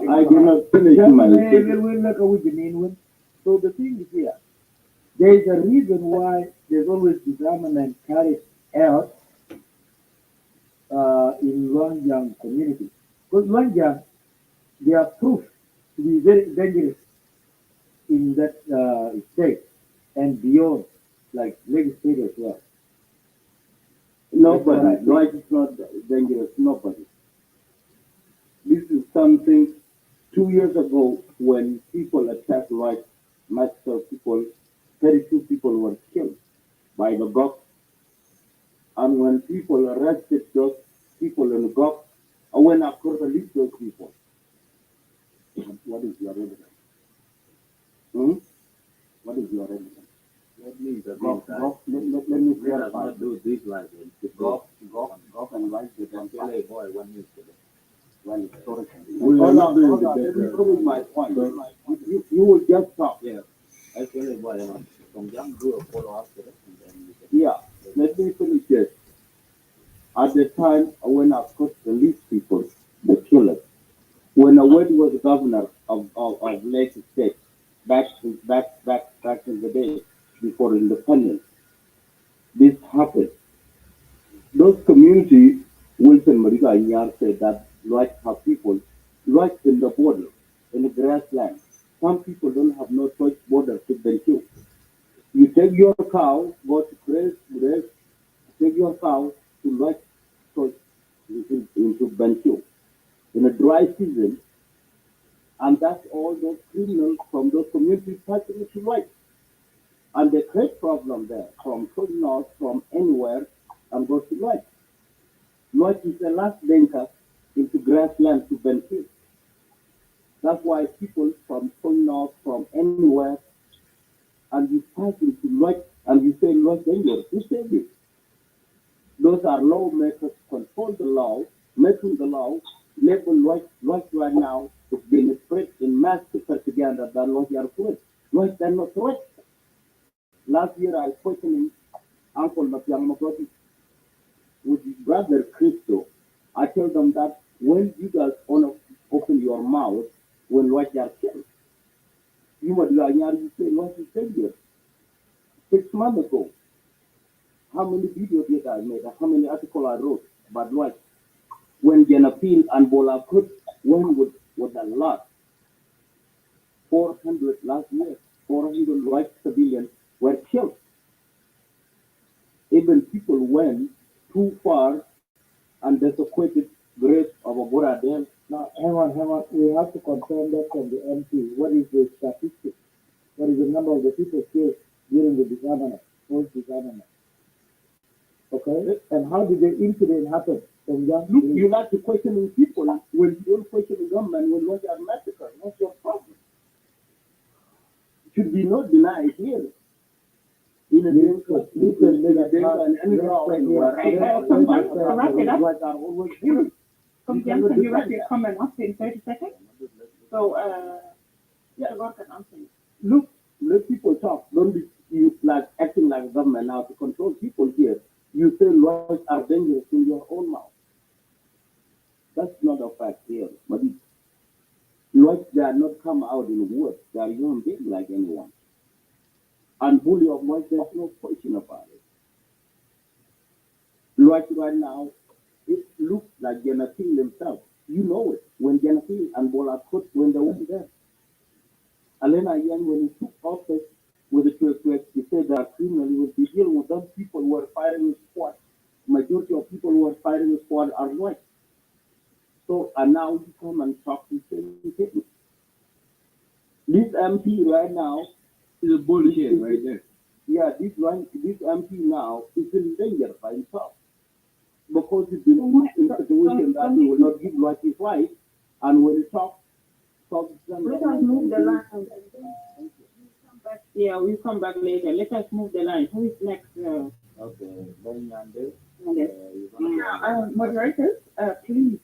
I did not finish my So the thing is here, there is a reason why there's always disarmament carried out in Luacjang community. Because Luacjang, they are proved to be very dangerous in that state and beyond, like Lagos State as well. Nobody. Life is not dangerous. Nobody. This is something 2 years ago when people attacked White, massacre people, 32 people were killed by the GOP. And when people arrested those people in the GOP, I went after to release those people. What is your evidence? What is your evidence? Let me clarify. Do this like the GOP and White, they can kill a boy 1 year today. Well, let me prove my point. You will just stop. Yeah. Actually, from young do a follow up to it, and then you can. Yeah. Let me finish this. At the time when I could release people, the killers, when Awed was governor of Lake State, back in the day before independence, this happened. Those communities, Wilson, Mariga, and Yar said that like have people right in the border, in the grassland. Some people don't have no choice border to Bentiu. You take your cow, go to graze, take your cow to like choice into Bentiu in a dry season, and that's all those criminals from those communities passing to right. And they create problem there from North, from anywhere, and go to right. Right is the last danger into grassland to benefit. That's why people from North, from anywhere, and you pass into Lodge, and you say Lodge dangerous. Who said this? Those are lawmakers control the law, making the law, level Lodge right now is being spread in mass propaganda that Lodge are threat. Lodge are not threat. Last year I was questioning Uncle Luacjang with his brother Christo. I tell them that when you guys open your mouth when Luacjang killed, you say Luacjang is failure. 6 months ago, how many videos did I make? How many articles I wrote about Luacjang? When Janapil and Bola could went with a lot. 400 last year, 400 white civilians were killed. Even people went too far and desecrated graves of Abora Dam. Now, hang on. We have to confirm that from the MP. What is the statistic? What is the number of the people killed during the disarmament, post-disarmament? Okay? And how did the incident happen? Look, you like to question people when you don't question the government when you are massacred. What's your problem? Should be not denied here. In a Can you wrap your comment up in 30 seconds? So, Caguor can answer you. Look, let people talk. Don't be you like acting like government now to control people here. You say laws are dangerous in your own mouth. That's not a fact here. But laws, they are not come out in words. They are human beings like anyone. And bully of laws, there's no question about it. Laws right now, it looks like Janapil himself. You know it. When Janapil and Bola Kut, when they went there. Alena Young, when he took office with the Twix, he said that criminally will be dealing with those people who were firing the squad. Majority of people who are fighting the squad are white. So, and now you come and talk to people. This MP right now is a bullshit right there. Yeah, this MP now is in danger by himself. Because he's been in a situation that he will not give what his right, and when he talks let us move the line. Yeah, we'll come back later. Let us move the line. Who is next? Okay, Moderators, please,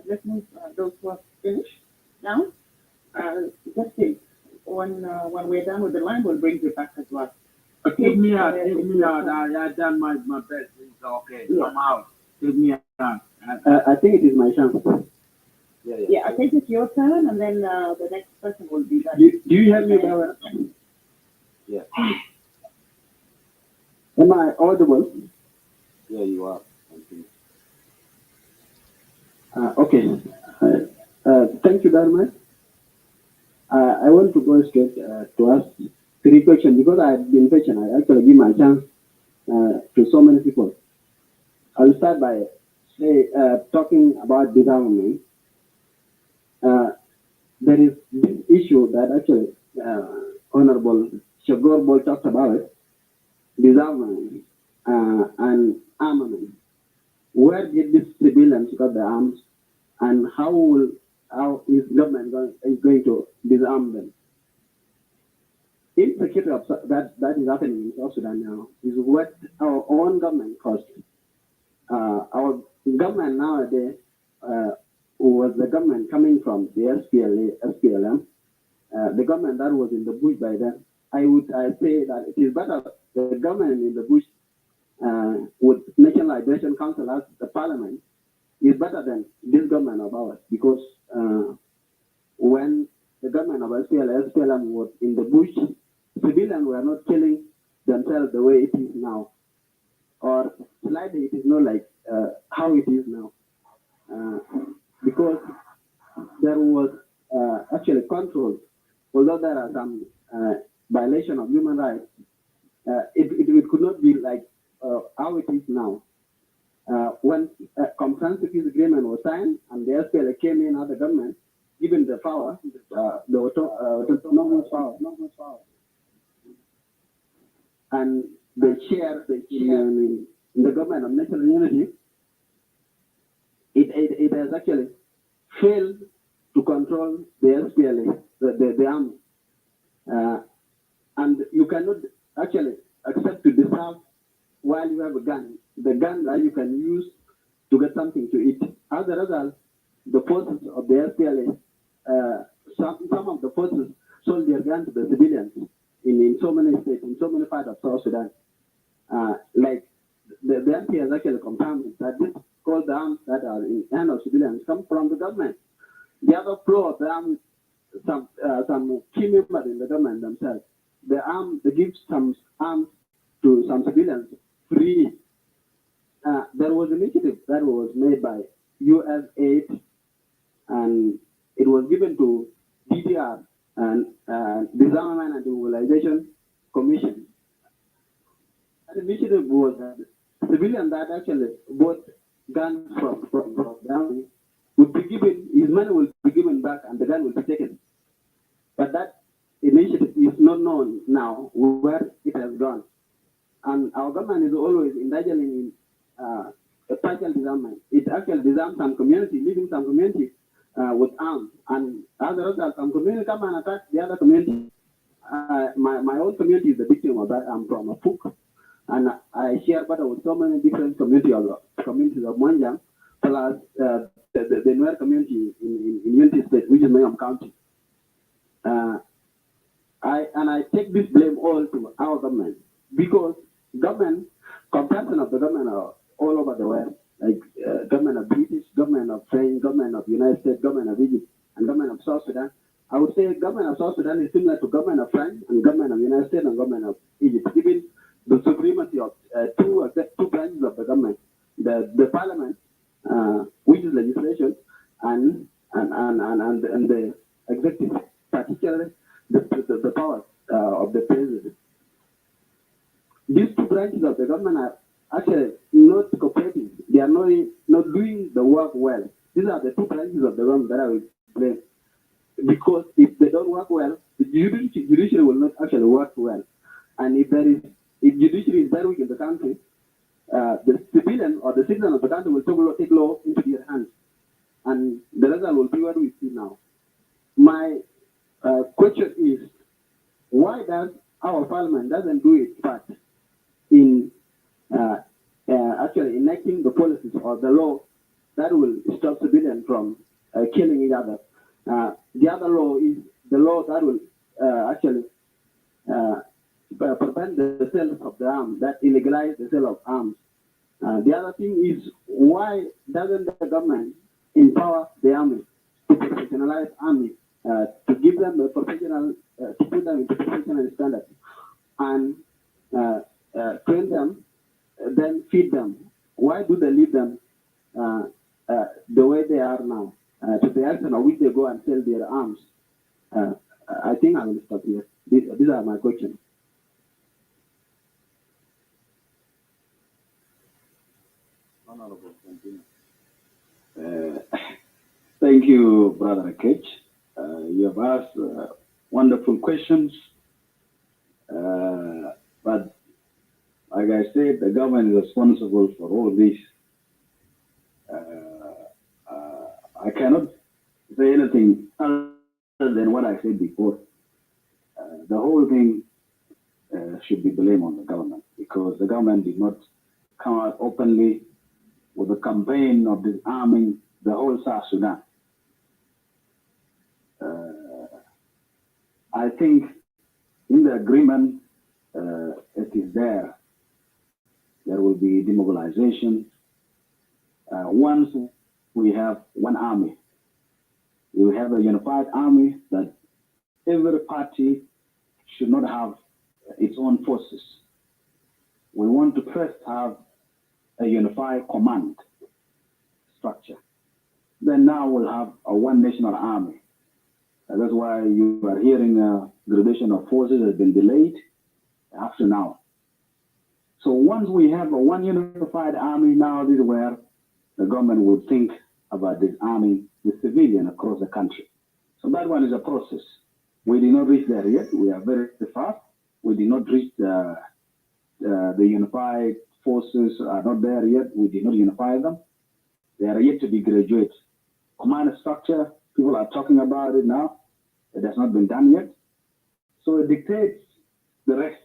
let's move those who have finished now. Just take when we're done with the line, we'll bring you back as well. Take me out. I done my best. It's okay. Yeah. I'm out. Take me out. I think it is my chance. Yeah, I think it's your turn, and then the next person will be done. Do you hear me, Barbara? Yeah. Am I audible? Yeah, you are. Okay. Thank you very much. I want to go straight to ask 3 questions because I have been patient. I actually give my chance to so many people. I'll start by talking about the government. There is this issue that actually Honorable Caguor Bol talked about, disarmament and armament. Where did these civilians got the arms, and how is government going to disarm them? Insecurity that is happening in South Sudan now is what our own government caused. Our government nowadays was the government coming from the SPLM, the government that was in the bush by then. I say that it is better the government in the bush with National Liberation Council as the parliament is better than this government of ours, because when the government of SPLM was in the bush, civilians were not killing themselves the way it is now, or slightly it is not like how it is now, because there was actually control. Although there are some violation of human rights, it could not be like how it is now. When a comprehensive peace agreement was signed and the SPLA came in as the government, given the power, the autonomous power, and they share in the government of national unity, it has actually failed to control the SPLA, the army. And you cannot actually accept to disarm while you have a gun, the gun that you can use to get something to eat. As a result, the forces of the SPLA, some of the forces sold their guns to the civilians in so many states, in so many parts of South Sudan. Like the MP has actually confirmed that this called the arms that are in hand of civilians come from the government. The other flow of the arms, some key members in the government themselves, they give some arms to some civilians free. There was an initiative that was made by US aid, and it was given to DDR and Disarmament and Demobilization Commission. That initiative was civilian that actually bought guns from the army would be given, his money will be given back and the gun will be taken. But that initiative is not known now where it has gone. And our government is always indulging in a partial disarmament. It actually disarms some community, leaving some community with arms. And as a result, some community come and attack the other community. My own community is the victim of that. I'm from a Puk. And I share battle with so many different communities of Mwanjang, plus the Nuer community in Unity State, which is Mayam County. I take this blame all to our government, because government, comparison of the government are all over the world, like government of British, government of French, government of United States, government of Egypt, and government of South Sudan. I would say government of South Sudan is similar to government of France and government of United States and government of Egypt, given the supremacy of two branches of the government, the parliament, which is legislation, and the executive, particularly the powers of the president. These two branches of the government are actually not cooperating. They are not doing the work well. These are the two branches of the government that I will blame. Because if they don't work well, the judiciary will not actually work well. And if judiciary is very weak in the country, the civilian or the citizen of the country will take law into their hands. And the result will be what we see now. My question is, why does our parliament doesn't do its part in actually enacting the policies or the law that will stop civilians from killing each other? The other law is the law that will actually prevent the sale of the arms, that illegalize the sale of arms. The other thing is, why doesn't the government empower the army to professionalize army, to give them the professional, to put them into professional standards, and train them, then feed them? Why do they leave them the way they are now, to the extent of which they go and sell their arms? I think I will stop here. These are my questions. Honorable, continue. Thank you, Brother Akech. You have asked wonderful questions. But like I said, the government is responsible for all this. I cannot say anything other than what I said before. The whole thing should be blamed on the government, because the government did not come out openly with a campaign of disarming the whole South Sudan. I think in the agreement, it is there will be demobilization. Once we have one army, we will have a unified army that every party should not have its own forces. We want to first have a unified command structure. Then now we'll have a one national army. And that's why you are hearing gradation of forces has been delayed up to now. So once we have a one unified army, now this is where the government would think about disarming the civilian across the country. So that one is a process. We did not reach there yet. We are very fast. We did not reach the unified forces are not there yet. We did not unify them. They are yet to be graduated. Command structure, people are talking about it now. It has not been done yet. So it dictates the rest.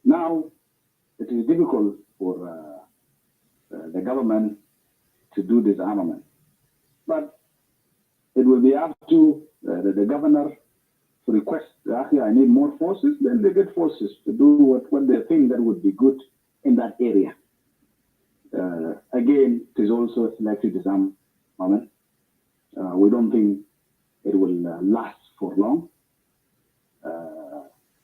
Now, it is difficult for the government to do disarmament. But it will be up to the governor to request, I need more forces, then they get forces to do what they think that would be good in that area. Again, it is also a selective disarmament. We don't think it will last for long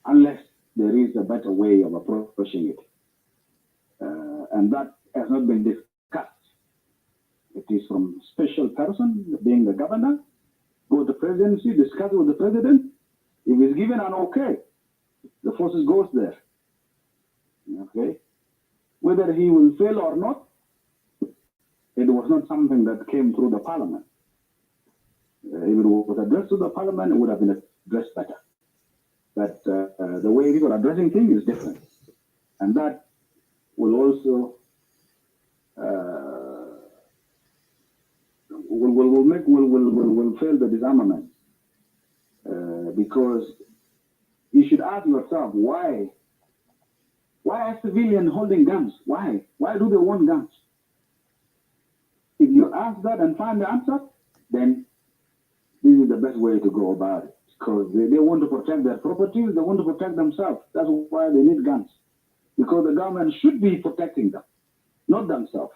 unless there is a better way of approaching it. And that has not been discussed. It is from special person, being the governor, go to presidency, discuss with the president. If he's given an okay, the forces goes there. Okay? Whether he will fail or not, it was not something that came through the parliament. If it was addressed to the parliament, it would have been addressed better. But the way people are addressing things is different. And that will also will fail the disarmament. Because you should ask yourself, why are civilians holding guns? Why do they want guns? If you ask that and find the answer, then this is the best way to go about it. Because they want to protect their properties, they want to protect themselves. That's why they need guns. Because the government should be protecting them, not themselves.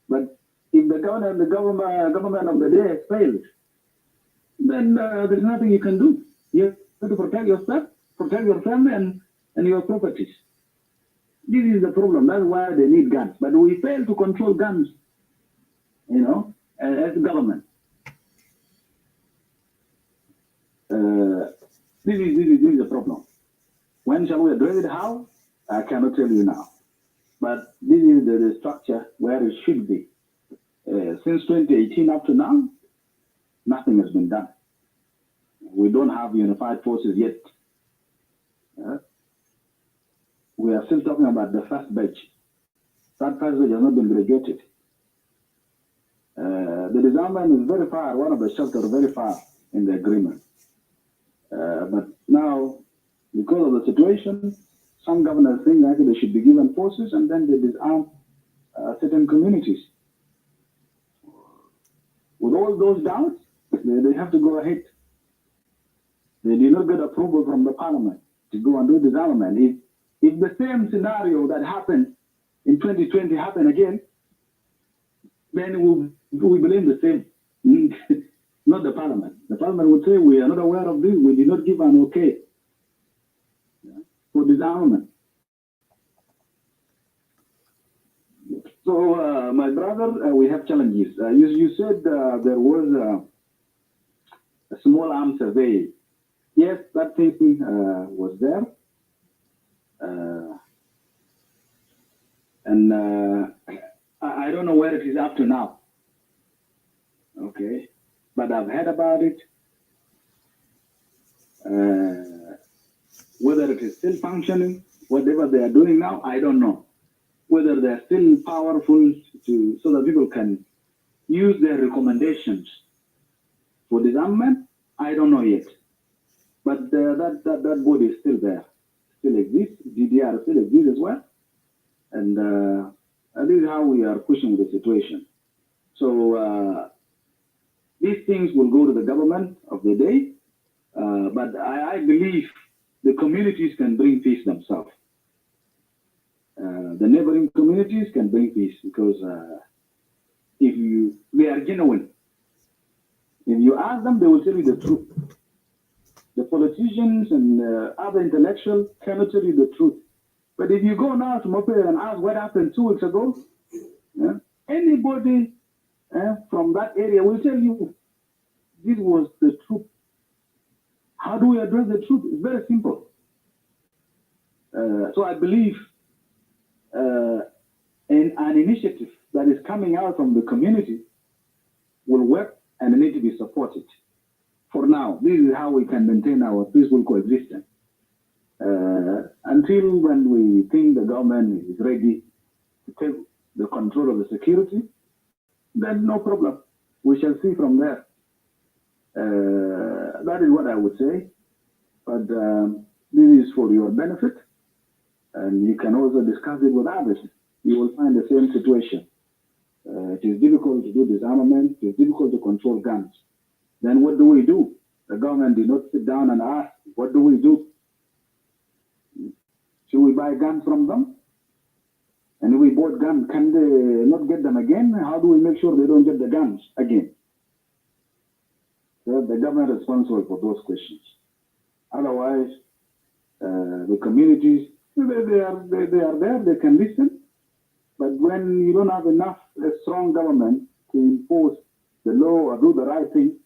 But if the government of the day has failed, then there's nothing you can do. You have to protect yourself, protect your family and your properties. This is the problem. That's why they need guns. But we fail to control guns, as government. This is the problem. When shall we address it? How? I cannot tell you now. But this is the structure where it should be. Since 2018 up to now, nothing has been done. We don't have unified forces yet. We are still talking about the first batch. That first batch has not been graduated. The disarmament is very far, one of the chapters very far in the agreement. But now, because of the situation, some governors think that they should be given forces and then they disarm certain communities. With all those doubts, they have to go ahead. They did not get approval from the parliament to go and do disarmament. If the same scenario that happened in 2020 happened again, then we blame the same, not the parliament. The parliament would say, we are not aware of this, we did not give an okay for disarmament. So, my brother, we have challenges. You said there was a small arms survey. Yes, that thing was there. And I don't know where it is up to now. Okay. But I've heard about it. Whether it is still functioning, whatever they are doing now, I don't know. Whether they're still powerful so that people can use their recommendations for disarmament, I don't know yet. But that body is still there, still exists. DDR still exists as well. And this is how we are pushing the situation. So these things will go to the government of the day. But I believe the communities can bring peace themselves. The neighboring communities can bring peace because they are genuine. If you ask them, they will tell you the truth. The politicians and other intellectuals cannot tell you the truth. But if you go now to Mopere and ask what happened 2 weeks ago, anybody from that area will tell you this was the truth. How do we address the truth? It's very simple. So I believe in an initiative that is coming out from the community will work and need to be supported. For now, this is how we can maintain our peaceful coexistence. Until when we think the government is ready to take the control of the security, then no problem. We shall see from there. That is what I would say. But this is for your benefit. And you can also discuss it with others. You will find the same situation. It is difficult to do disarmament. It is difficult to control guns. Then what do we do? The government did not sit down and ask, what do we do? Should we buy guns from them? And if we bought guns, can they not get them again? How do we make sure they don't get the guns again? So the government is responsible for those questions. Otherwise, the communities, they are there, they can listen. But when you don't have enough, a strong government to enforce the law or do the right thing,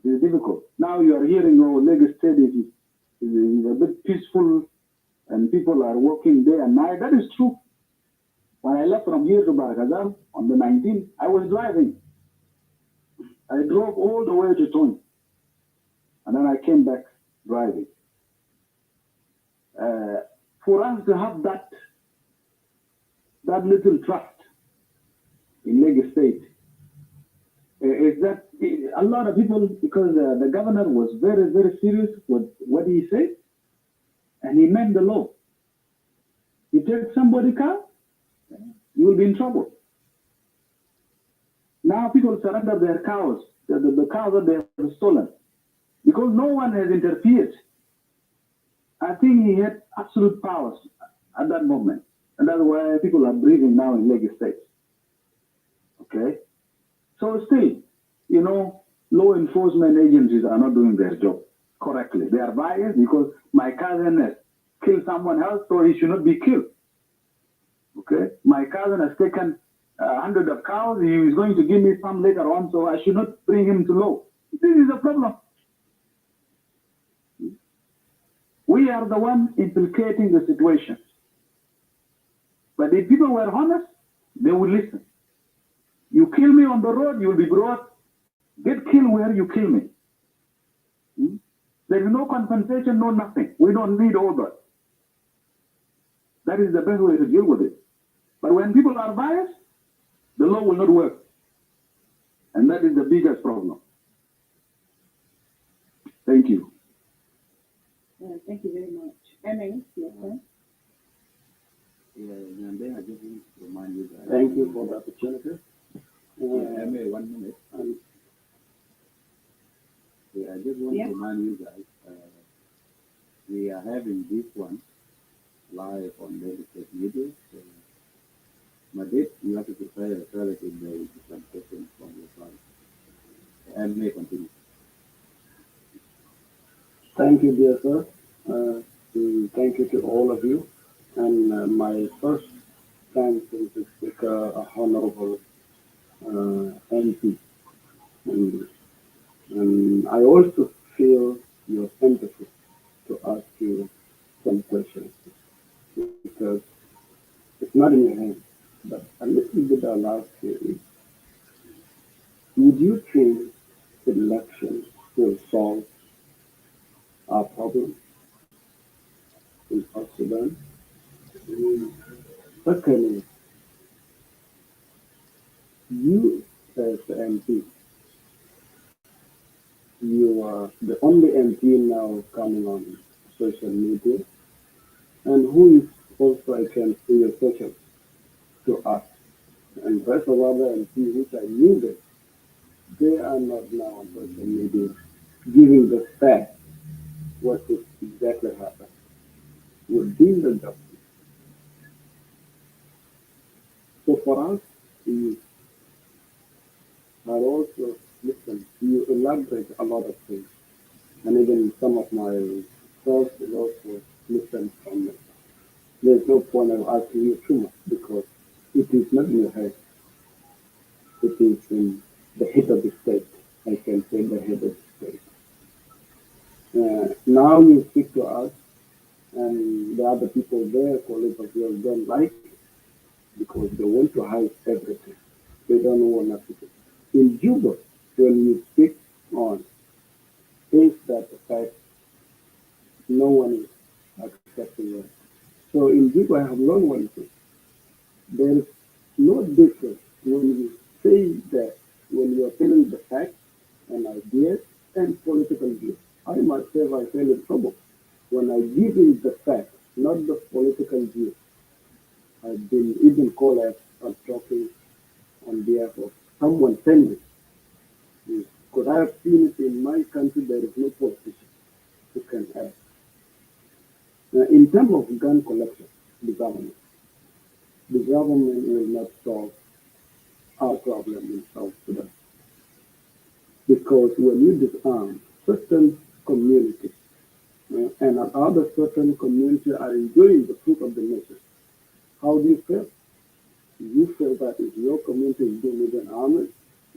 it is difficult. Now you are hearing, oh, Lagos State is a bit peaceful and people are working day and night. That is true. When I left from here to Barakazal on the 19th, I was driving. I drove all the way to Tonj. And then I came back driving. For us to have that little trust in Lagos State, is that a lot of people, because the governor was very, very serious with what he said, and he meant the law. You take somebody's car, you will be in trouble. Now people surrender their cows, the cows that they have stolen, because no one has interfered. I think he had absolute powers at that moment, and that's why people are breathing now in Lagos State. Okay? So still, you know, law enforcement agencies are not doing their job correctly. They are biased because my cousin has killed someone else, so he should not be killed. Okay? My cousin has taken 100 of cows, he is going to give me some later on, so I should not bring him to law. This is a problem. We are the ones implicating the situation. But if people were honest, they would listen. You kill me on the road, you will be brought. Get killed where you kill me. There is no compensation, no nothing. We don't need all that. That is the best way to deal with it. But when people are biased, the law will not work. And that is the biggest problem. Thank you. Thank you very much. Emily, your turn. Yeah, and then I just want to remind you guys. Thank you for the opportunity. Emily, 1 minute. I just want to remind you guys, we are having this one live on the state media. So, Madit, you have to prepare a relative presentation from your side. And may continue. Thank you, dear sir. Thank you to all of you. And my first thanks is to Speaker, Honorable MP. And I also feel your empathy to ask you some questions because it's not in your hands. But a little bit I'll ask you is, would you think election will solve our problem in South Sudan? Secondly, you as the MP, you are the only MP now coming on social media, and who is also, I can see your questions to us. And rest of other MPs, which I knew that they are not now on social media giving the facts what is exactly happened within the government. So for us, we are also, listen, you elaborate a lot of things. And even some of my thoughts will also listen from me. There's no point of asking you too much because it is not in your head. It is in the head of the state. I can say the head of the state. Now you speak to us, and the other people there, colleagues of yours, don't like it because they want to hide everything. They don't know nothing. In Juba, when you speak on things that affect, no one is accepting it. So in Juba, I have learned one thing. There is no difference when you say that when you are telling the facts and ideas and political views. I myself, I feel in trouble when I give in the facts, not the political view. I've been even called as I'm talking on behalf of someone sending. Because I have seen it in my country, there is no politician who can help. Now, in terms of gun collection, the government will not solve our problem in South Sudan. Because when you disarm certain communities, and other certain communities are enjoying the fruit of the nation, how do you feel? You feel that if your community is doing with an army,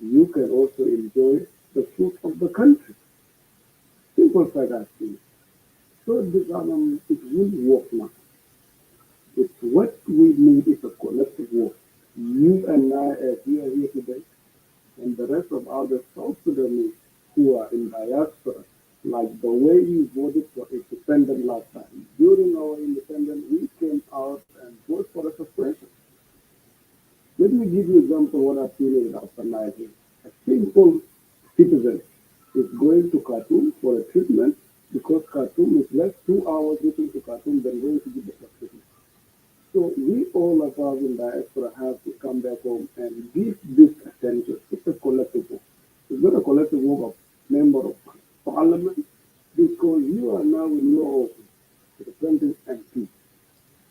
you can also enjoy the fruit of the country. Simple as that. So disarmament, it will work now. It's what we need is a collective work. You and I, as we are here today, and the rest of other South Sudanese who are in diaspora, like the way we voted for independence last time. During our independence, we came out and voted for a suppression. Let me give you an example of what I've seen in Upper Nile. A simple citizen is going to Khartoum for a treatment because Khartoum is less 2 hours getting to Khartoum than going to get the treatment. So we all of us in diaspora have to come back home and give this attention. It's a collective work. It's not a collective work of member of parliament, because you are now in your office, representing MP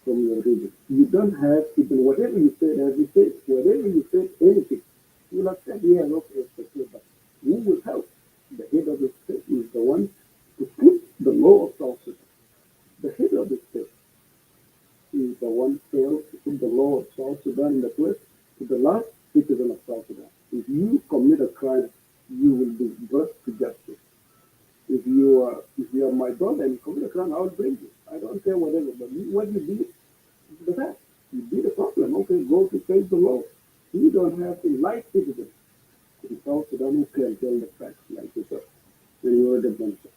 from your region. You don't have people, whatever you say, as you say, whatever you say, anything, you will have said, yeah, okay, but who will help? The head of the state is the one to put the law of South Sudan. The head of the state is the one failed to put the law of South Sudan in the place to the last citizen of South Sudan. If you commit a crime, you will be brought to justice. If you are my brother and you commit a crime, I will bring you. I don't care whatever, but what you did is the fact. You did a problem. Okay, go to face the law. You don't have to like citizens in South Sudan who can tell the facts like you said when you were the mention.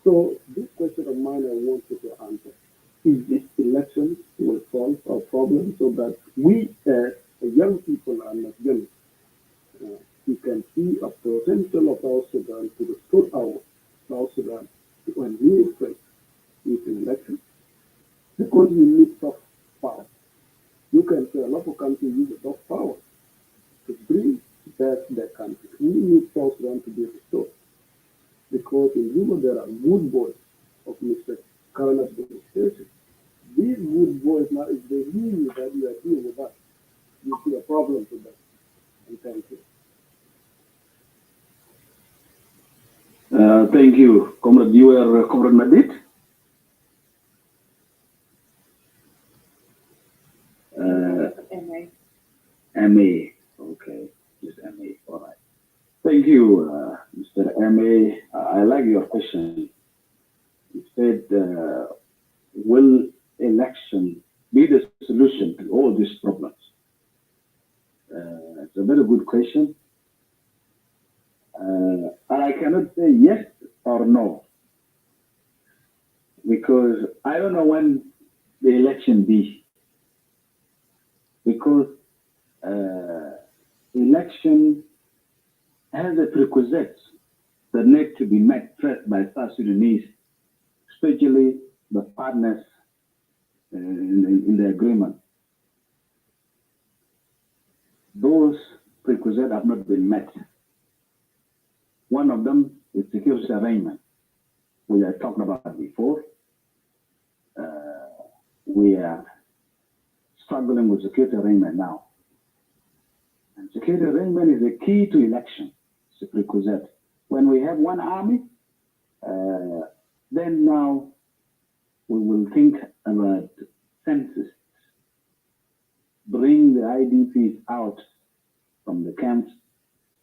So this question of mine, I want you to answer. Is this election will solve our problem so that we as young people are not young? We can see a potential of South Sudan to restore our South Sudan to a new place with an election, because we need soft power. You can say a lot of countries use soft power to bring back their country. We need South Sudan to be restored, because in Juba there are good boys of Mr. current administration. These good boys now, if they hear that you are dealing with us, you see a problem to them. And thank you. Thank you, Comrade. You were Comrade Madid. MA. Okay, just MA. All right. Thank you, Mr. MA. I like your question. You said, will election be the solution to all these problems? It's a very good question. And I cannot say yes or no, because I don't know when the election be. Because election has a prerequisites that need to be met first by South Sudanese, especially the partners in the agreement. Those prerequisites have not been met. One of them is security arrangement, which I talked about before. We are struggling with security arrangement now. And security arrangement is the key to election. It's a prerequisite. When we have one army, then now we will think about census. Bring the IDPs out from the camps.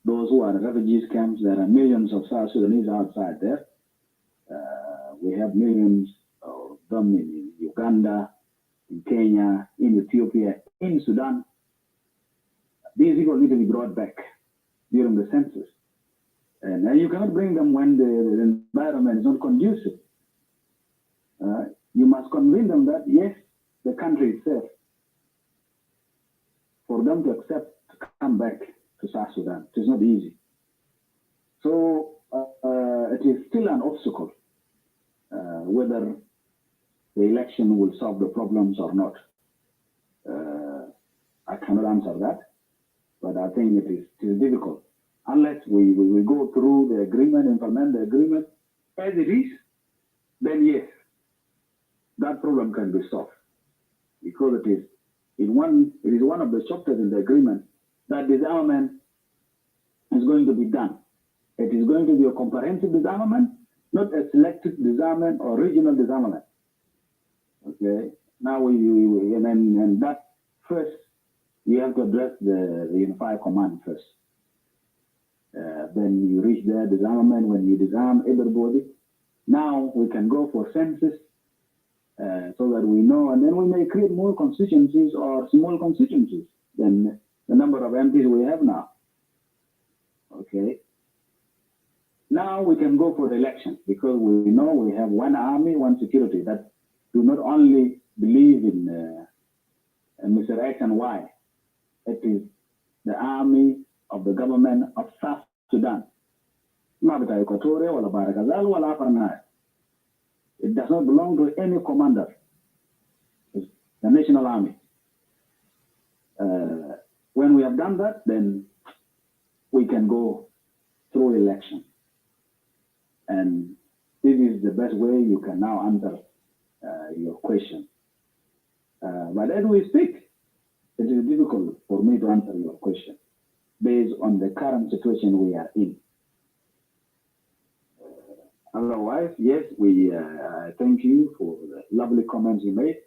Those who are in refugees camps, there are millions of South Sudanese outside there. We have millions of them in Uganda, in Kenya, in Ethiopia, in Sudan. These people need to be brought back during the census. And you cannot bring them when the environment is not conducive. You must convince them that, yes, the country is safe, for them to accept to come back to South Sudan. It is not easy. So it is still an obstacle whether the election will solve the problems or not. I cannot answer that, but I think it is difficult unless we go through the agreement, implement the agreement as it is, then yes, that problem can be solved. Because it is one of the chapters in the agreement that disarmament is going to be done. It is going to be a comprehensive disarmament, not a selective disarmament or regional disarmament. Okay. Now and that first you have to address the unified command first. Then you reach their disarmament. When you disarm everybody, now we can go for census so that we know, and then we may create more constituencies or small constituencies than the number of MPs we have now. Okay. Now we can go for the election because we know we have one army, one security that do not only believe in Mr. X and Y. It is the army of the government of South Sudan. It does not belong to any commander. It's the national army. When we have done that, then we can go through election. And this is the best way you can now answer your question. But as we speak, it is difficult for me to answer your question based on the current situation we are in. Otherwise, yes, we thank you for the lovely comments you made.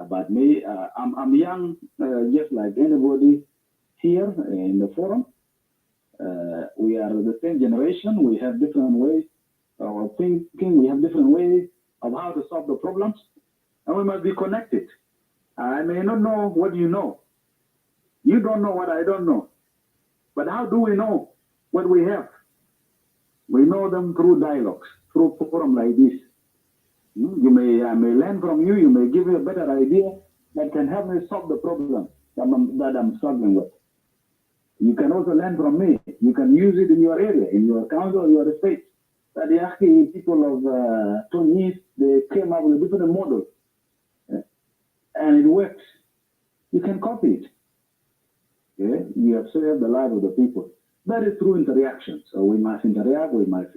But me, I'm young, just like anybody here in the forum. We are the same generation. We have different ways of thinking. We have different ways of how to solve the problems, and we must be connected. I may not know what you know. You don't know what I don't know. But how do we know what we have? We know them through dialogues, through forum like this. I may learn from you. You may give me a better idea that can help me solve the problem that I'm struggling with. You can also learn from me. You can use it in your area, in your county or your state. That the people of Tonj East, they came up with a different model. And it works. You can copy it. Okay? You have saved the life of the people. That is through interaction. So we must interact, we must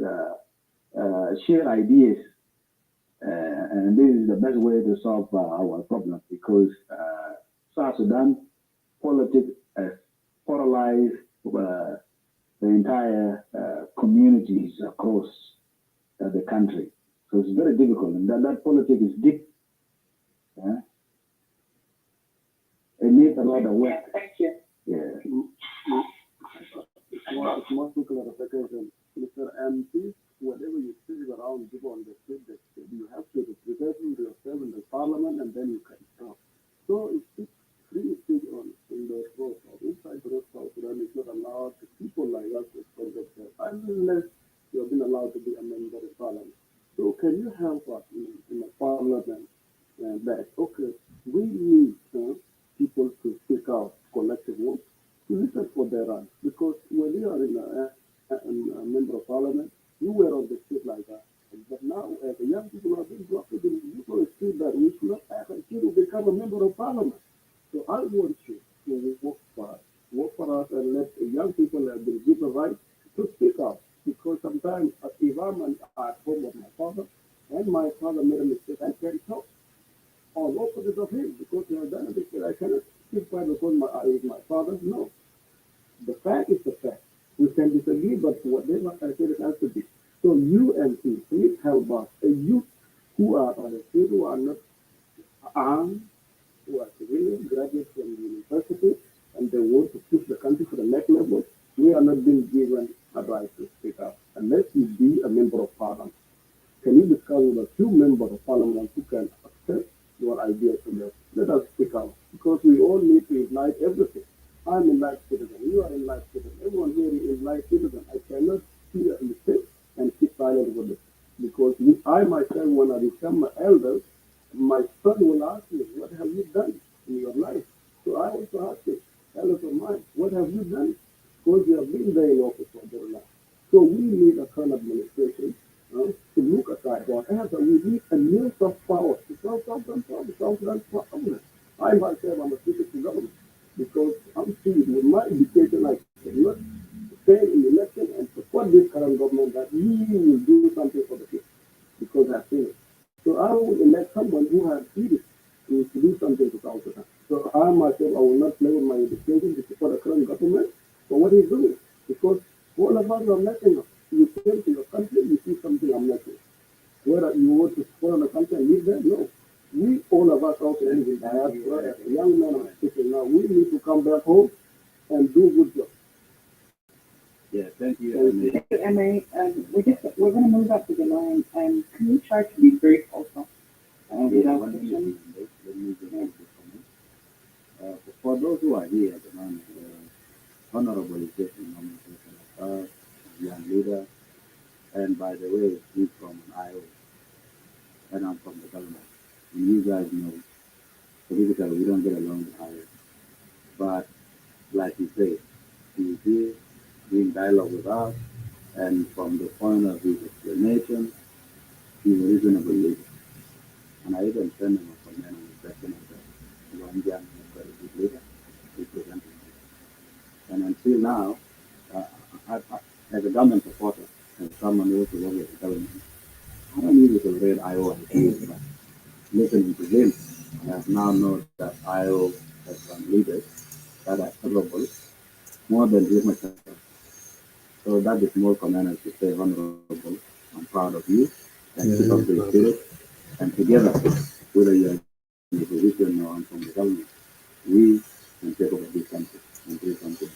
share ideas. And this is the best way to solve our problem because South Sudan politics has polarized the entire communities across the country. So it's very difficult. And that politics is deep. It needs a lot of work. Thank you. Yeah. Small clarification, Mr. MP, whatever you say around people on the street, that you have to represent yourself in the parliament and then you can talk. So it's free speech in the road or inside the road, South Sudan is not allowed to people like us to express themselves unless you have been allowed to be a member of parliament. So can you help us in the parliament that, okay, we need people to speak out collective work, to listen for their rights. Because when you are in a member of parliament, you were on the street like that. But now, as the young people have been dropped in the street that we should not ask until we become a member of parliament. So I want you to work for us and let the young people have been given the right to speak out. Because sometimes if I'm at home with my father and my father made a mistake, I can't talk on opposite of him because he has done a mistake. I cannot keep quiet because my father. No. The fact is the fact. We can disagree, but whatever I said, it has to be. So you and me, please help us. A youth who are on the street, who are not armed, who are civilian, graduates from the university, and they want to push the country to the next level, we are not being given a right to speak up unless you be a member of parliament. Can you discuss with a few members of parliament who can accept your ideas to them? Let us speak out because we all need to unite everything. I'm a life citizen, you are a life citizen, everyone here is a life citizen. I cannot see a mistake and keep silent with it. Because I myself, when I become an elder, my son will ask me, what have you done in your life? So I also ask him, elders of mine, what have you done? Because you have been there in office for their life. So we need a current administration to look aside whatever. We need a new soft power to solve South Sudan's problem. I myself am a citizen government because I'm seeing with my education I cannot stay in the election support this current government that we will do something for the people because I've seen it. So I will elect someone who has seen it to do something to South Sudan. So I myself, I will not play with my education to support the current government for what he's doing because all of us are messing up. You came to your country, you see something I'm messing. Whether you want to support the country and live there, no. We, all of us out there in the diaspora, as a young man I'm speaking now, we need to come back home and do a good job. Yeah, thank you. Thank you, Emma. We're going to move up to the line, and can you try to be brief also? Let me just make this comment. For those who are here at the moment, Honorable is just a nomination young leader, and by the way, he's from an IO, and I'm from the government. And you guys know, politically, we don't get along with IO. But, like you say, he's here, in dialogue with us, and from the point of his explanation, he's a reasonable leader. And I even sent him a comment on the section of the Luacjang is a very good leader, representing him. And until now, as a government supporter, as someone who works with the government, I don't use it to read IO ideas, but listening to him, I have now known that IO has some leaders that are capable more than him myself. So that is more comment to say, Honorable, I'm proud of you, and keep up the spirit, and together, whether you're in the position or from the government, we can take over this country and do something.